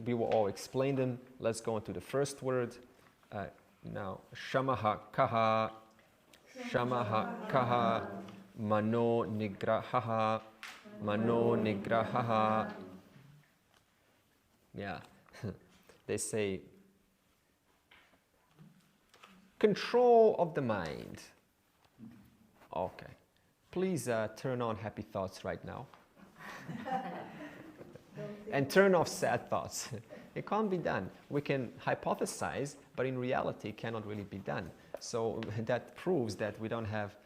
Speaker 1: we will all explain them. Let's go into the first word. Now Shamaha Kaha, Shamaha Kaha, Mano Nigrahaha, Mano Nigrahaha. Yeah, they say control of the mind. Okay. Please turn on happy thoughts right now. And turn off sad thoughts. It can't be done. We can hypothesize, but in reality it cannot really be done. So that proves that we don't have,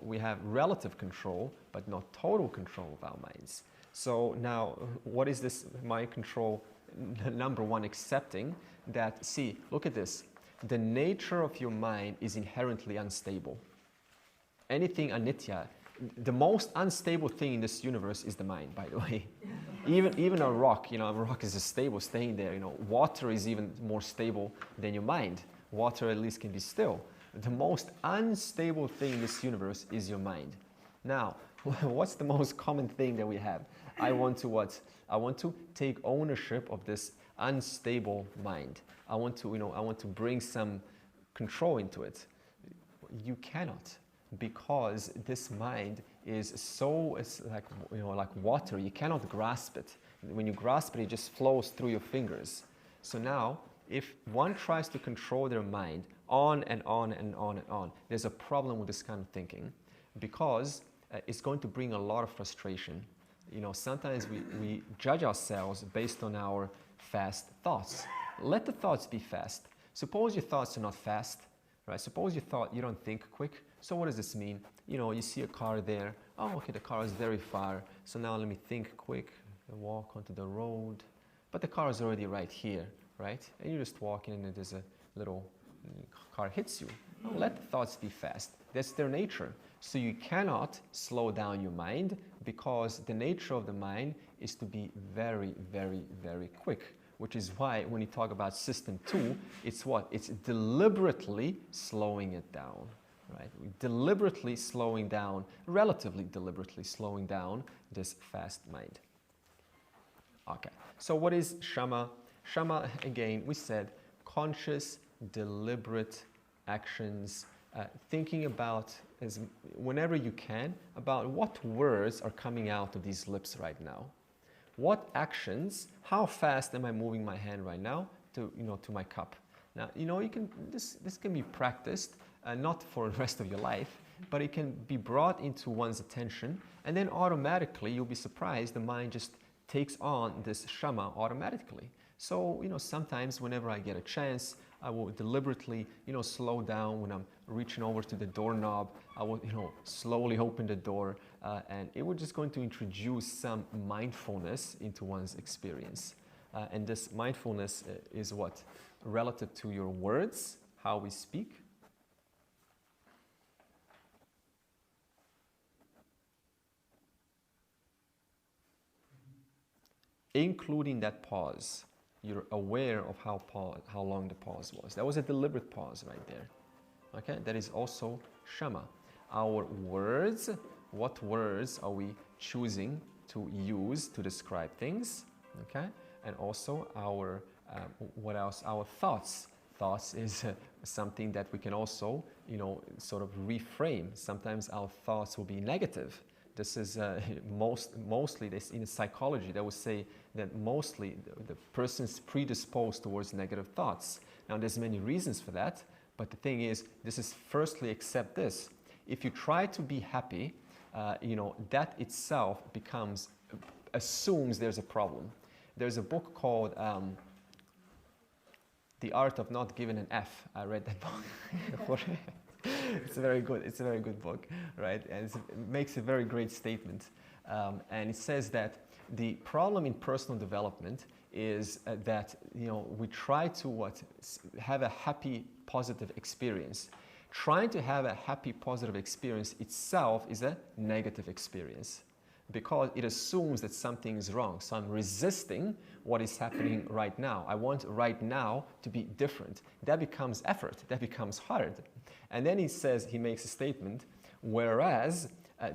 Speaker 1: we have relative control, but not total control of our minds. So now, what is this mind control? Number one, accepting that, see, look at this. The nature of your mind is inherently unstable. Anything anitya, the most unstable thing in this universe is the mind, by the way. Even a rock, a rock is stable, staying there. Water is even more stable than your mind. Water at least can be still. The most unstable thing in this universe is your mind. Now, what's the most common thing that we have? I want to what? I want to take ownership of this unstable mind. I want to bring some control into it. You cannot, because this mind is so, it's like water. You cannot grasp it. When you grasp it, it just flows through your fingers. So now, if one tries to control their mind on and on and on and on, there's a problem with this kind of thinking, because it's going to bring a lot of frustration. Sometimes we judge ourselves based on our fast thoughts. Let the thoughts be fast. Suppose your thoughts are not fast, right? Suppose you don't think quick. So what does this mean? You see a car there. Oh, okay, the car is very far. So now let me think quick and walk onto the road. But the car is already right here, right? And you're just walking and there's a little car hits you. Oh, let the thoughts be fast. That's their nature. So you cannot slow down your mind, because the nature of the mind is to be very, very, very quick. Which is why when you talk about system 2, it's what? It's deliberately slowing it down, right? Deliberately slowing down, relatively deliberately slowing down this fast mind. Okay, so what is Shama? Shama, again, we said conscious, deliberate actions, thinking about, whenever you can, about what words are coming out of these lips right now. What actions, how fast am I moving my hand right now to my cup? Now, this can be practiced, not for the rest of your life, but it can be brought into one's attention, and then automatically, you'll be surprised, the mind just takes on this Shama automatically. So, sometimes whenever I get a chance, I will deliberately, slow down when I'm reaching over to the doorknob. I will, slowly open the door, and it was just going to introduce some mindfulness into one's experience. And this mindfulness is what? Relative to your words, how we speak. Including that pause. You're aware of how long the pause was. That was a deliberate pause right there. Okay, that is also Shama. Our words, what words are we choosing to use to describe things? Okay, and also our, what else? Our thoughts. Thoughts is something that we can also, sort of reframe. Sometimes our thoughts will be negative. This is mostly this in psychology. They would say that mostly the person's predisposed towards negative thoughts. Now, there's many reasons for that, but the thing is, this is firstly accept this. If you try to be happy, that itself assumes there's a problem. There's a book called The Art of Not Giving an F. I read that book. It's a very good book, right? And it makes a very great statement. And it says that the problem in personal development is that we try to have a happy, positive experience. Trying to have a happy, positive experience itself is a negative experience because it assumes that something is wrong. So I'm resisting what is happening right now. I want right now to be different. That becomes effort. That becomes hard. And then he makes a statement, whereas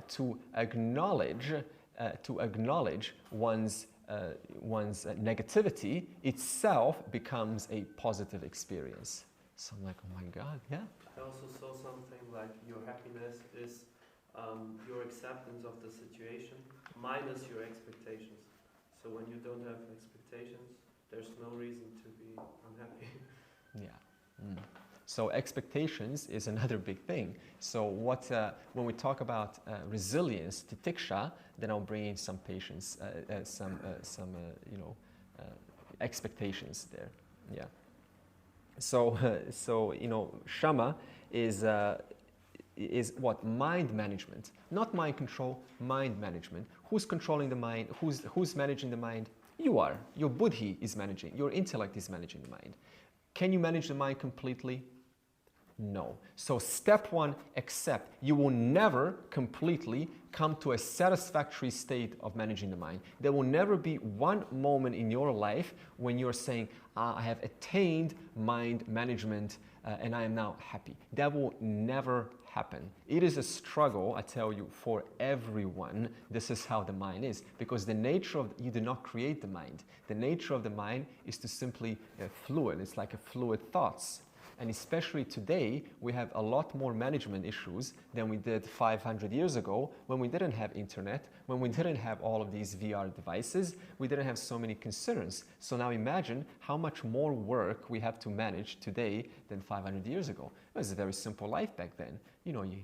Speaker 1: to acknowledge one's negativity itself becomes a positive experience. So I'm like, oh my God, yeah.
Speaker 3: I also saw something like your happiness is your acceptance of the situation minus your expectations. So when you don't have expectations, there's no reason to be unhappy.
Speaker 1: Yeah. Mm. So expectations is another big thing. So when we talk about resilience, titiksha, then I'll bring in some patience, expectations there. Yeah. So shama is what? Mind management, not mind control, mind management. Who's controlling the mind? Who's managing the mind? You are. Your buddhi is managing. Your intellect is managing the mind. Can you manage the mind completely? No. So step one, accept. You will never completely come to a satisfactory state of managing the mind. There will never be one moment in your life when you're saying, I have attained mind management and I am now happy. That will never happen. It is a struggle, I tell you, for everyone. This is how the mind is. Because the nature of, you do not create the mind. The nature of the mind is to simply fluid. It's like a fluid thoughts. And especially today, we have a lot more management issues than we did 500 years ago when we didn't have internet, when we didn't have all of these VR devices, we didn't have so many concerns. So now imagine how much more work we have to manage today than 500 years ago. It was a very simple life back then. You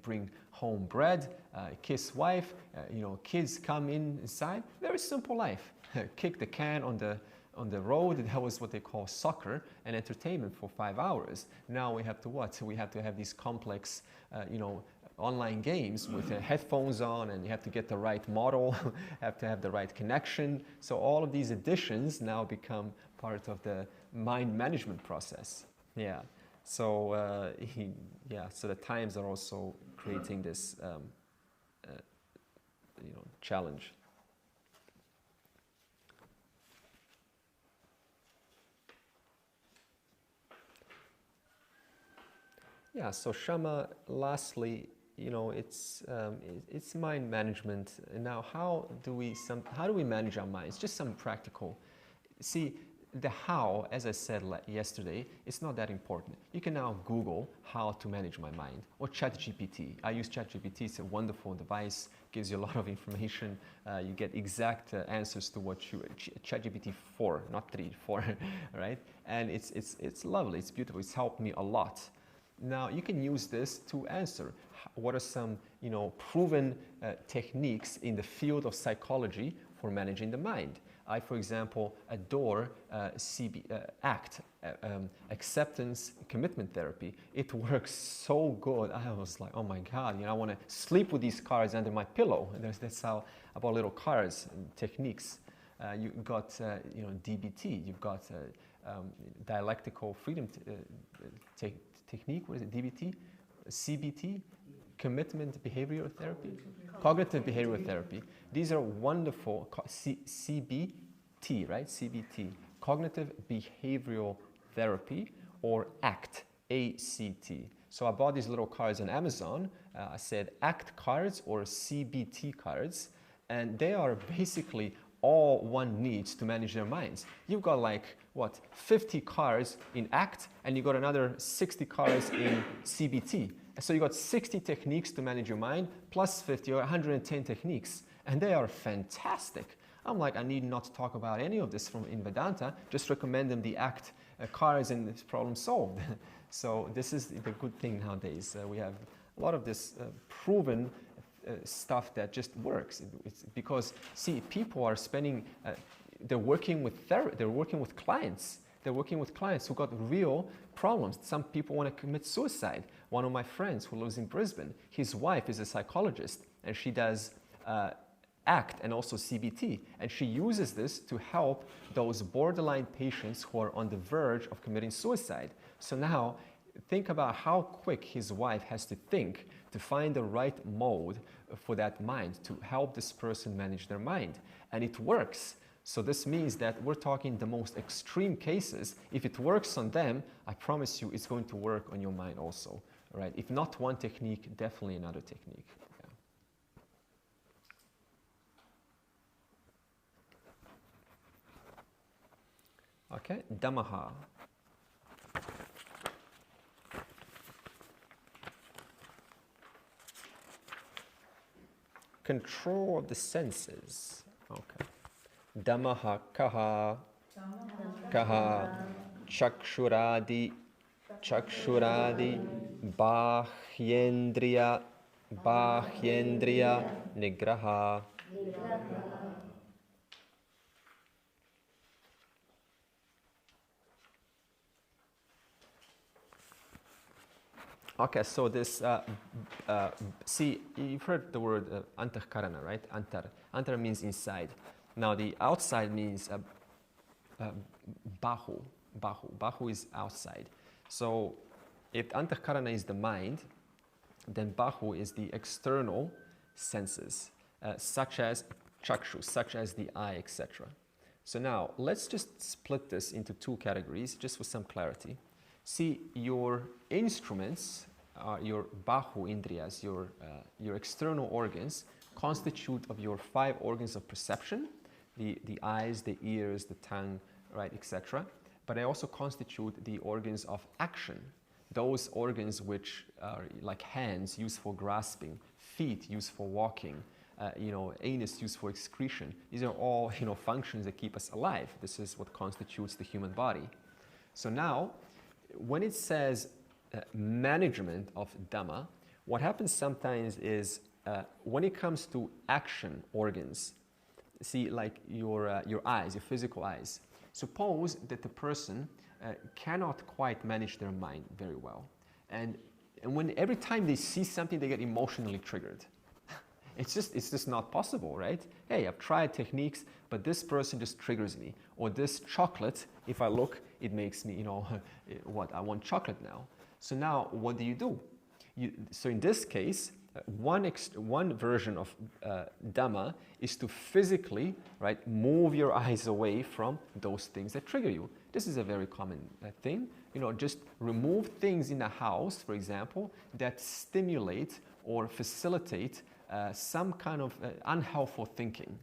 Speaker 1: bring home bread, kiss wife, kids come inside. Very simple life. Kick the can on the road. That was what they call soccer and entertainment for 5 hours. Now we have to what? We have to have these complex, online games with headphones on, and you have to get the right model, have to have the right connection. So all of these additions now become part of the mind management process. Yeah. So so the times are also creating this, challenge. Yeah, so shama, lastly, it's mind management. Now, how do we manage our minds? Just some practical. See, the how, as I said yesterday, it's not that important. You can now Google how to manage my mind, or ChatGPT. I use ChatGPT. It's a wonderful device, gives you a lot of information. You get exact answers to what ChatGPT 4, not 3, 4, right? And it's lovely. It's beautiful. It's helped me a lot. Now, you can use this to answer what are some, proven techniques in the field of psychology for managing the mind. I, for example, adore ACT, acceptance commitment therapy. It works so good. I was like, oh my God, I want to sleep with these cards under my pillow. And that's how about little cards and techniques. You've got, DBT. You've got dialectical freedom technique, what is it, DBT, CBT, commitment behavioral therapy, cognitive behavioral therapy. These are wonderful, CBT, right, CBT, cognitive behavioral therapy, or ACT, A-C-T. So I bought these little cards on Amazon. I said ACT cards or CBT cards, and they are basically all one needs to manage their minds. You've got 50 cards in ACT, and you got another 60 cards in CBT. So you got 60 techniques to manage your mind, plus 50 or 110 techniques, and they are fantastic. I'm like, I need not talk about any of this in Vedanta, just recommend them the act cards and this problem solved. So this is the good thing nowadays. We have a lot of this proven stuff that just works. It's because, see, people are spending, they're working with clients. They're working with clients who got real problems. Some people want to commit suicide. One of my friends who lives in Brisbane, his wife is a psychologist, and she does ACT and also CBT. And she uses this to help those borderline patients who are on the verge of committing suicide. So now, think about how quick his wife has to think to find the right mode for that mind, to help this person manage their mind. And it works. So this means that we're talking the most extreme cases. If it works on them, I promise you it's going to work on your mind also, right? If not one technique, definitely another technique. Yeah. Okay, Dhammaha. Control of the senses. Okay. Dhammaha kaha, chakshuradi, bahyendriya, nigraha. Okay, so this, see, you've heard the word antahkarana, right? Antar means inside. Now the outside means bahu. Bahu is outside. So if antahkarana is the mind, then bahu is the external senses, such as chakshu, such as the eye, etc. So now let's just split this into two categories, just for some clarity. See, your instruments, your bahu indriyas, your external organs, constitute of your 5 organs of perception, the eyes, the ears, the tongue, right, etc. But they also constitute the organs of action, those organs which are like hands used for grasping, feet used for walking, anus used for excretion. These are all, functions that keep us alive. This is what constitutes the human body. So now, when it says management of Dhamma, what happens sometimes is when it comes to action organs, see, like your eyes, your physical eyes. Suppose that the person cannot quite manage their mind very well, and when every time they see something, they get emotionally triggered. It's just not possible, right? Hey, I've tried techniques, but this person just triggers me. Or this chocolate, if I look, it makes me, what? I want chocolate now. So now, what do? So in this case, one version of Dhamma is to physically, right, move your eyes away from those things that trigger you. This is a very common thing. Just remove things in the house, for example, that stimulate or facilitate some kind of unhelpful thinking.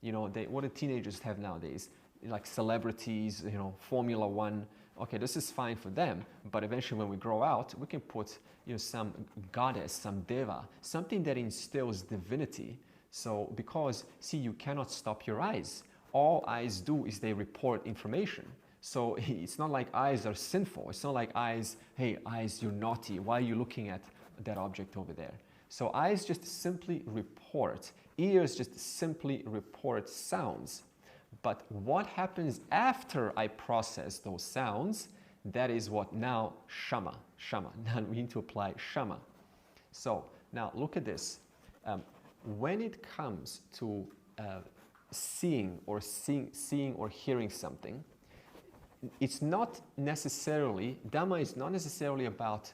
Speaker 1: What do teenagers have nowadays? Like celebrities, Formula One. Okay, this is fine for them, but eventually when we grow out, we can put some goddess, some deva, something that instills divinity. So because, see, you cannot stop your eyes. All eyes do is they report information. So it's not like eyes are sinful. It's not like eyes, hey, eyes, you're naughty. Why are you looking at that object over there? So eyes just simply report. Ears just simply report sounds. But what happens after I process those sounds, that is what now shama. Now we need to apply shama. So now look at this. When it comes to seeing or hearing something, it's not necessarily, Dhamma is not necessarily about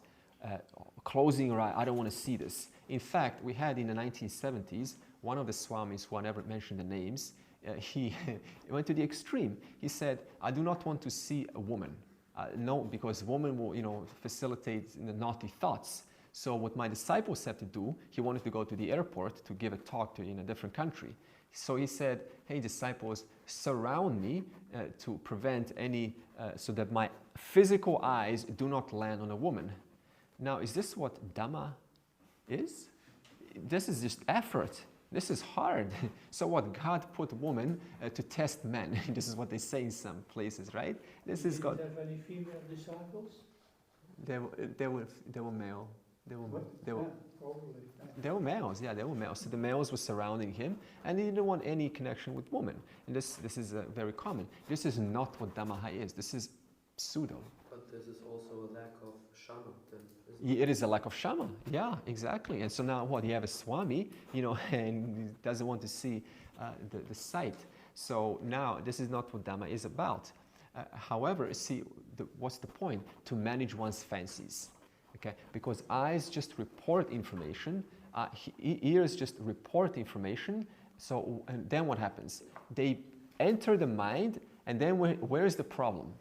Speaker 1: closing your eye, I don't want to see this. In fact, we had in the 1970s, one of the swamis, who I never mentioned the names, he went to the extreme. He said, I do not want to see a woman. No, because woman will, facilitate the naughty thoughts. So what my disciples had to do, he wanted to go to the airport to give a talk in a different country. So he said, hey, disciples, surround me to prevent any, so that my physical eyes do not land on a woman. Now, is this what Dhamma is? This is just effort. This is hard. So what, God put woman to test men. This is what they say in some places, right? This is God.
Speaker 4: Did you have any female disciples?
Speaker 1: They were male. They were
Speaker 4: Probably.
Speaker 1: They were males, yeah, they were males. So the males were surrounding him, and he didn't want any connection with women. And this is very common. This is not what Dhamma is. This is pseudo.
Speaker 3: But this is also a lack of shama, then, isn't
Speaker 1: It is a lack of shama, yeah, exactly. And so now what? You have a swami, and he doesn't want to see the sight. So now this is not what Dhamma is about. However, see, what's the point? To manage one's fancies. Okay, because eyes just report information, ears just report information. So, and then what happens? They enter the mind, and then where is the problem?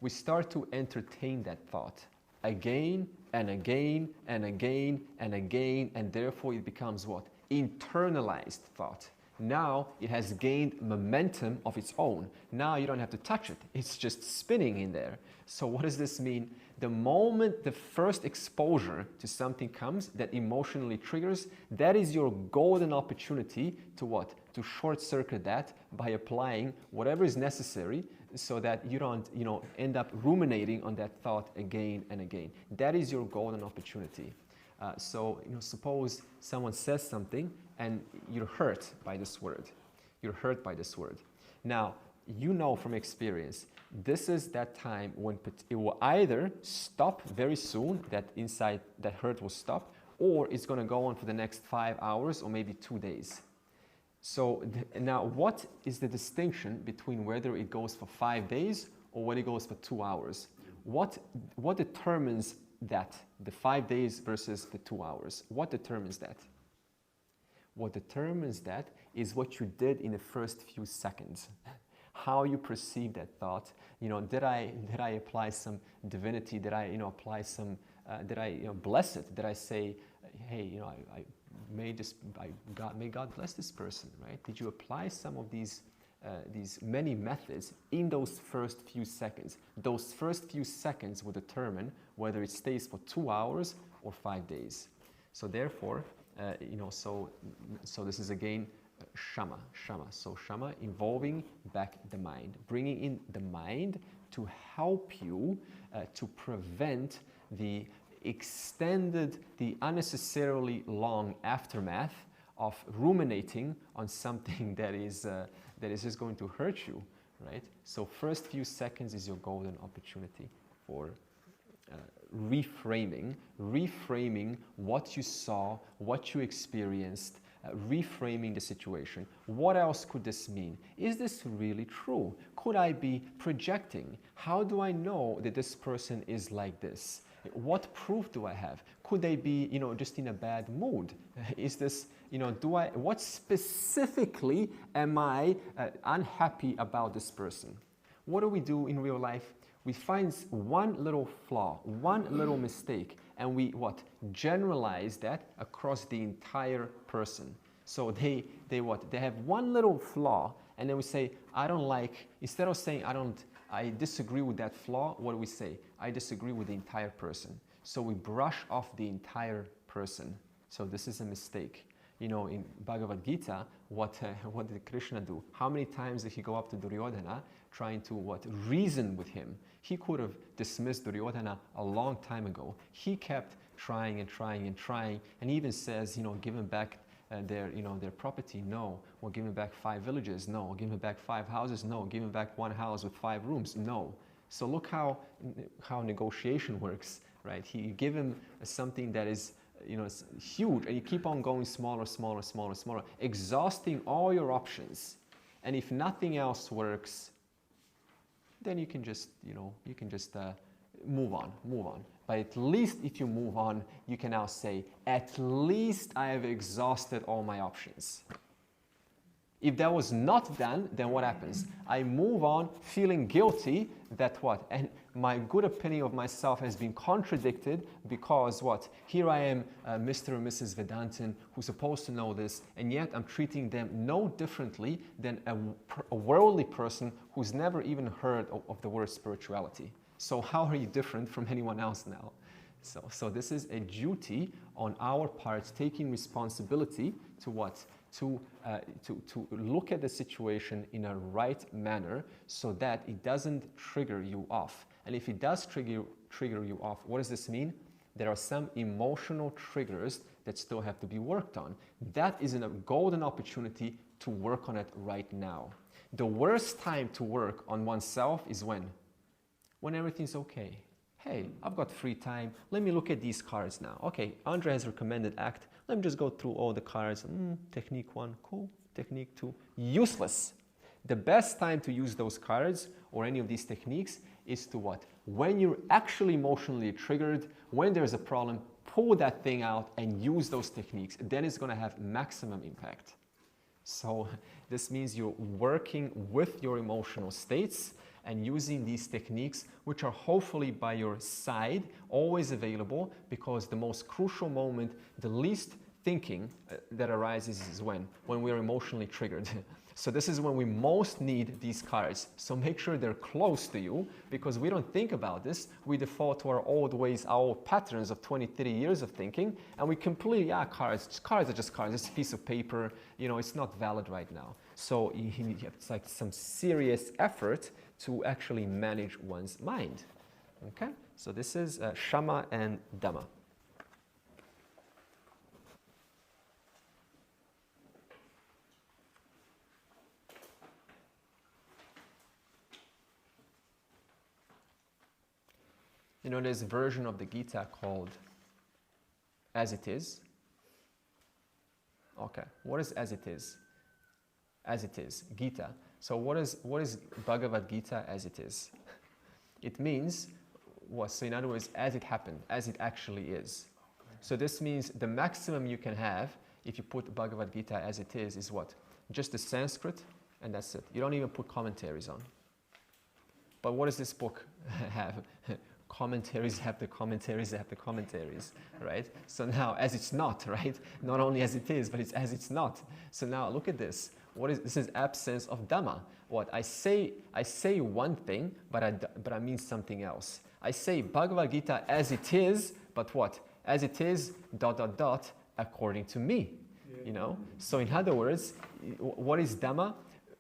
Speaker 1: We start to entertain that thought again and again and again and again, and therefore it becomes what? Internalized thought. Now it has gained momentum of its own. Now you don't have to touch it. It's just spinning in there. So what does this mean? The moment the first exposure to something comes that emotionally triggers, that is your golden opportunity to what? To short circuit that by applying whatever is necessary so that you don't, end up ruminating on that thought again and again. That is your golden opportunity. So suppose someone says something and you're hurt by this word. You're hurt by this word. Now, from experience, this is that time when it will either stop very soon, that hurt will stop, or it's going to go on for the next 5 hours or maybe 2 days. So now what is the distinction between whether it goes for 5 days or whether it goes for 2 hours? What determines that, the 5 days versus the 2 hours? What determines that? What determines that is what you did in the first few seconds. How you perceive that thought. Did I apply some divinity? Did I apply some? Did I bless it? Did I say, hey, may God bless this person, right? Did you apply some of these many methods in those first few seconds? Those first few seconds will determine whether it stays for 2 hours or 5 days. So therefore, so this is again shama. So shama involving back the mind, bringing in the mind to help you to prevent the unnecessarily long aftermath of ruminating on something that is just going to hurt you, right? So first few seconds is your golden opportunity for reframing what you saw, what you experienced, reframing the situation. What else could this mean? Is this really true? Could I be projecting? How do I know that this person is like this? What proof do I have? Could they be, just in a bad mood? Is this, what specifically am I unhappy about this person? What do we do in real life? We find one little flaw, one little mistake, and we generalize that across the entire person. So they have one little flaw, and then we say, I don't like, instead of saying I disagree with that flaw, what do we say? I disagree with the entire person. So we brush off the entire person. So this is a mistake. In Bhagavad Gita, what did Krishna do? How many times did he go up to Duryodhana trying to reason with him? He could have dismissed Duryodhana a long time ago. He kept trying and trying and trying, and he even says, give him back their property. No. Or give him back 5 villages. No. Or give him back 5 houses. No. Give him back 1 house with 5 rooms. No. So look how negotiation works, right? You give him something that is it's huge, and you keep on going smaller, exhausting all your options. And if nothing else works, then you can just move on. But at least if you move on, you can now say, at least I have exhausted all my options. If that was not done, then what happens? I move on feeling guilty that what? And my good opinion of myself has been contradicted because what? Here I am, Mr. and Mrs. Vedantan, who's supposed to know this, and yet I'm treating them no differently than a worldly person who's never even heard of the word spirituality. So how are you different from anyone else now? So this is a duty on our part, taking responsibility to what? To look at the situation in a right manner so that it doesn't trigger you off. And if it does trigger you off, what does this mean? There are some emotional triggers that still have to be worked on. That is a golden opportunity to work on it right now. The worst time to work on oneself is when? When everything's okay. Hey, I've got free time. Let me look at these cards now. Okay, Andre has recommended ACT. Let me just go through all the cards. Technique 1, cool. Technique 2, useless. The best time to use those cards or any of these techniques is to what? When you're actually emotionally triggered, when there's a problem, pull that thing out and use those techniques. Then it's going to have maximum impact. So this means you're working with your emotional states and using these techniques, which are hopefully by your side, always available, because the most crucial moment, the least thinking that arises is when we are emotionally triggered. So this is when we most need these cards. So make sure they're close to you, because we don't think about this. We default to our old ways, our old patterns of 20, 30 years of thinking, and we completely, cards are just cards, it's a piece of paper, it's not valid right now. So it's like some serious effort to actually manage one's mind. Okay? So this is Shama and Dhamma. There's a version of the Gita called As It Is. Okay, what is As It Is? As It Is, Gita. So what is Bhagavad Gita as it is? It means what? So in other words, as it happened, as it actually is. So this means the maximum you can have if you put Bhagavad Gita as it is what? Just the Sanskrit, and that's it. You don't even put commentaries on. But what does this book have? Commentaries have the commentaries have the commentaries, right? So now, as it's not, right? Not only as it is, but it's as it's not. So now look at this. This is absence of Dhamma. What I say one thing, but I mean something else. I say Bhagavad Gita as it is, but what? As it is, ... according to me. So in other words, what is Dhamma?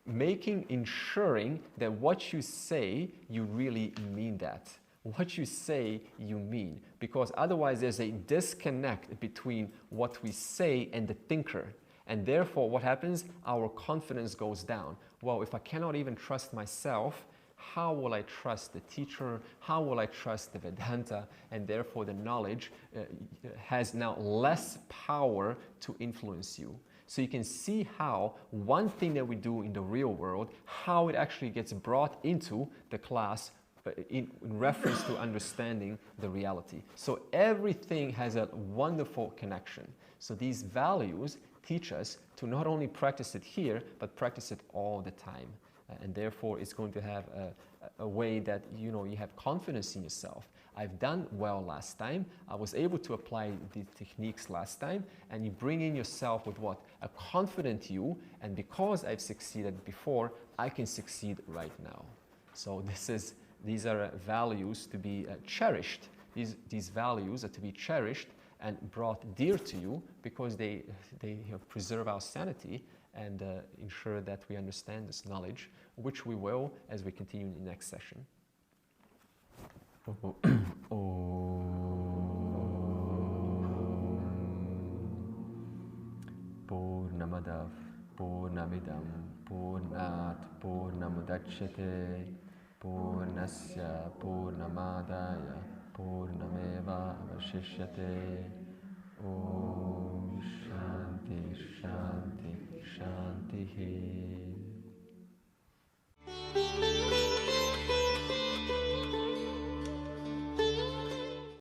Speaker 1: Ensuring that what you say, you really mean that. What you say, you mean. Because otherwise there's a disconnect between what we say and the thinker. And therefore, what happens? Our confidence goes down. Well, if I cannot even trust myself, how will I trust the teacher? How will I trust the Vedanta? And therefore, the knowledge has now less power to influence you. So you can see how one thing that we do in the real world, how it actually gets brought into the class in reference to understanding the reality. So everything has a wonderful connection. So these values teach us to not only practice it here, but practice it all the time. And therefore, it's going to have a way that you have confidence in yourself. I've done well last time. I was able to apply the techniques last time. And you bring in yourself with what? A confident you. And because I've succeeded before, I can succeed right now. So these are values to be cherished. These values are to be cherished and brought dear to you because they preserve our sanity and ensure that we understand this knowledge, which we will as we continue in the next session. Purnamadav Purnamidam Purnat Purnamudachyate Purnasya Purnamadaya Purnameva Avashishyate. Om Shanti Shanti Shanti.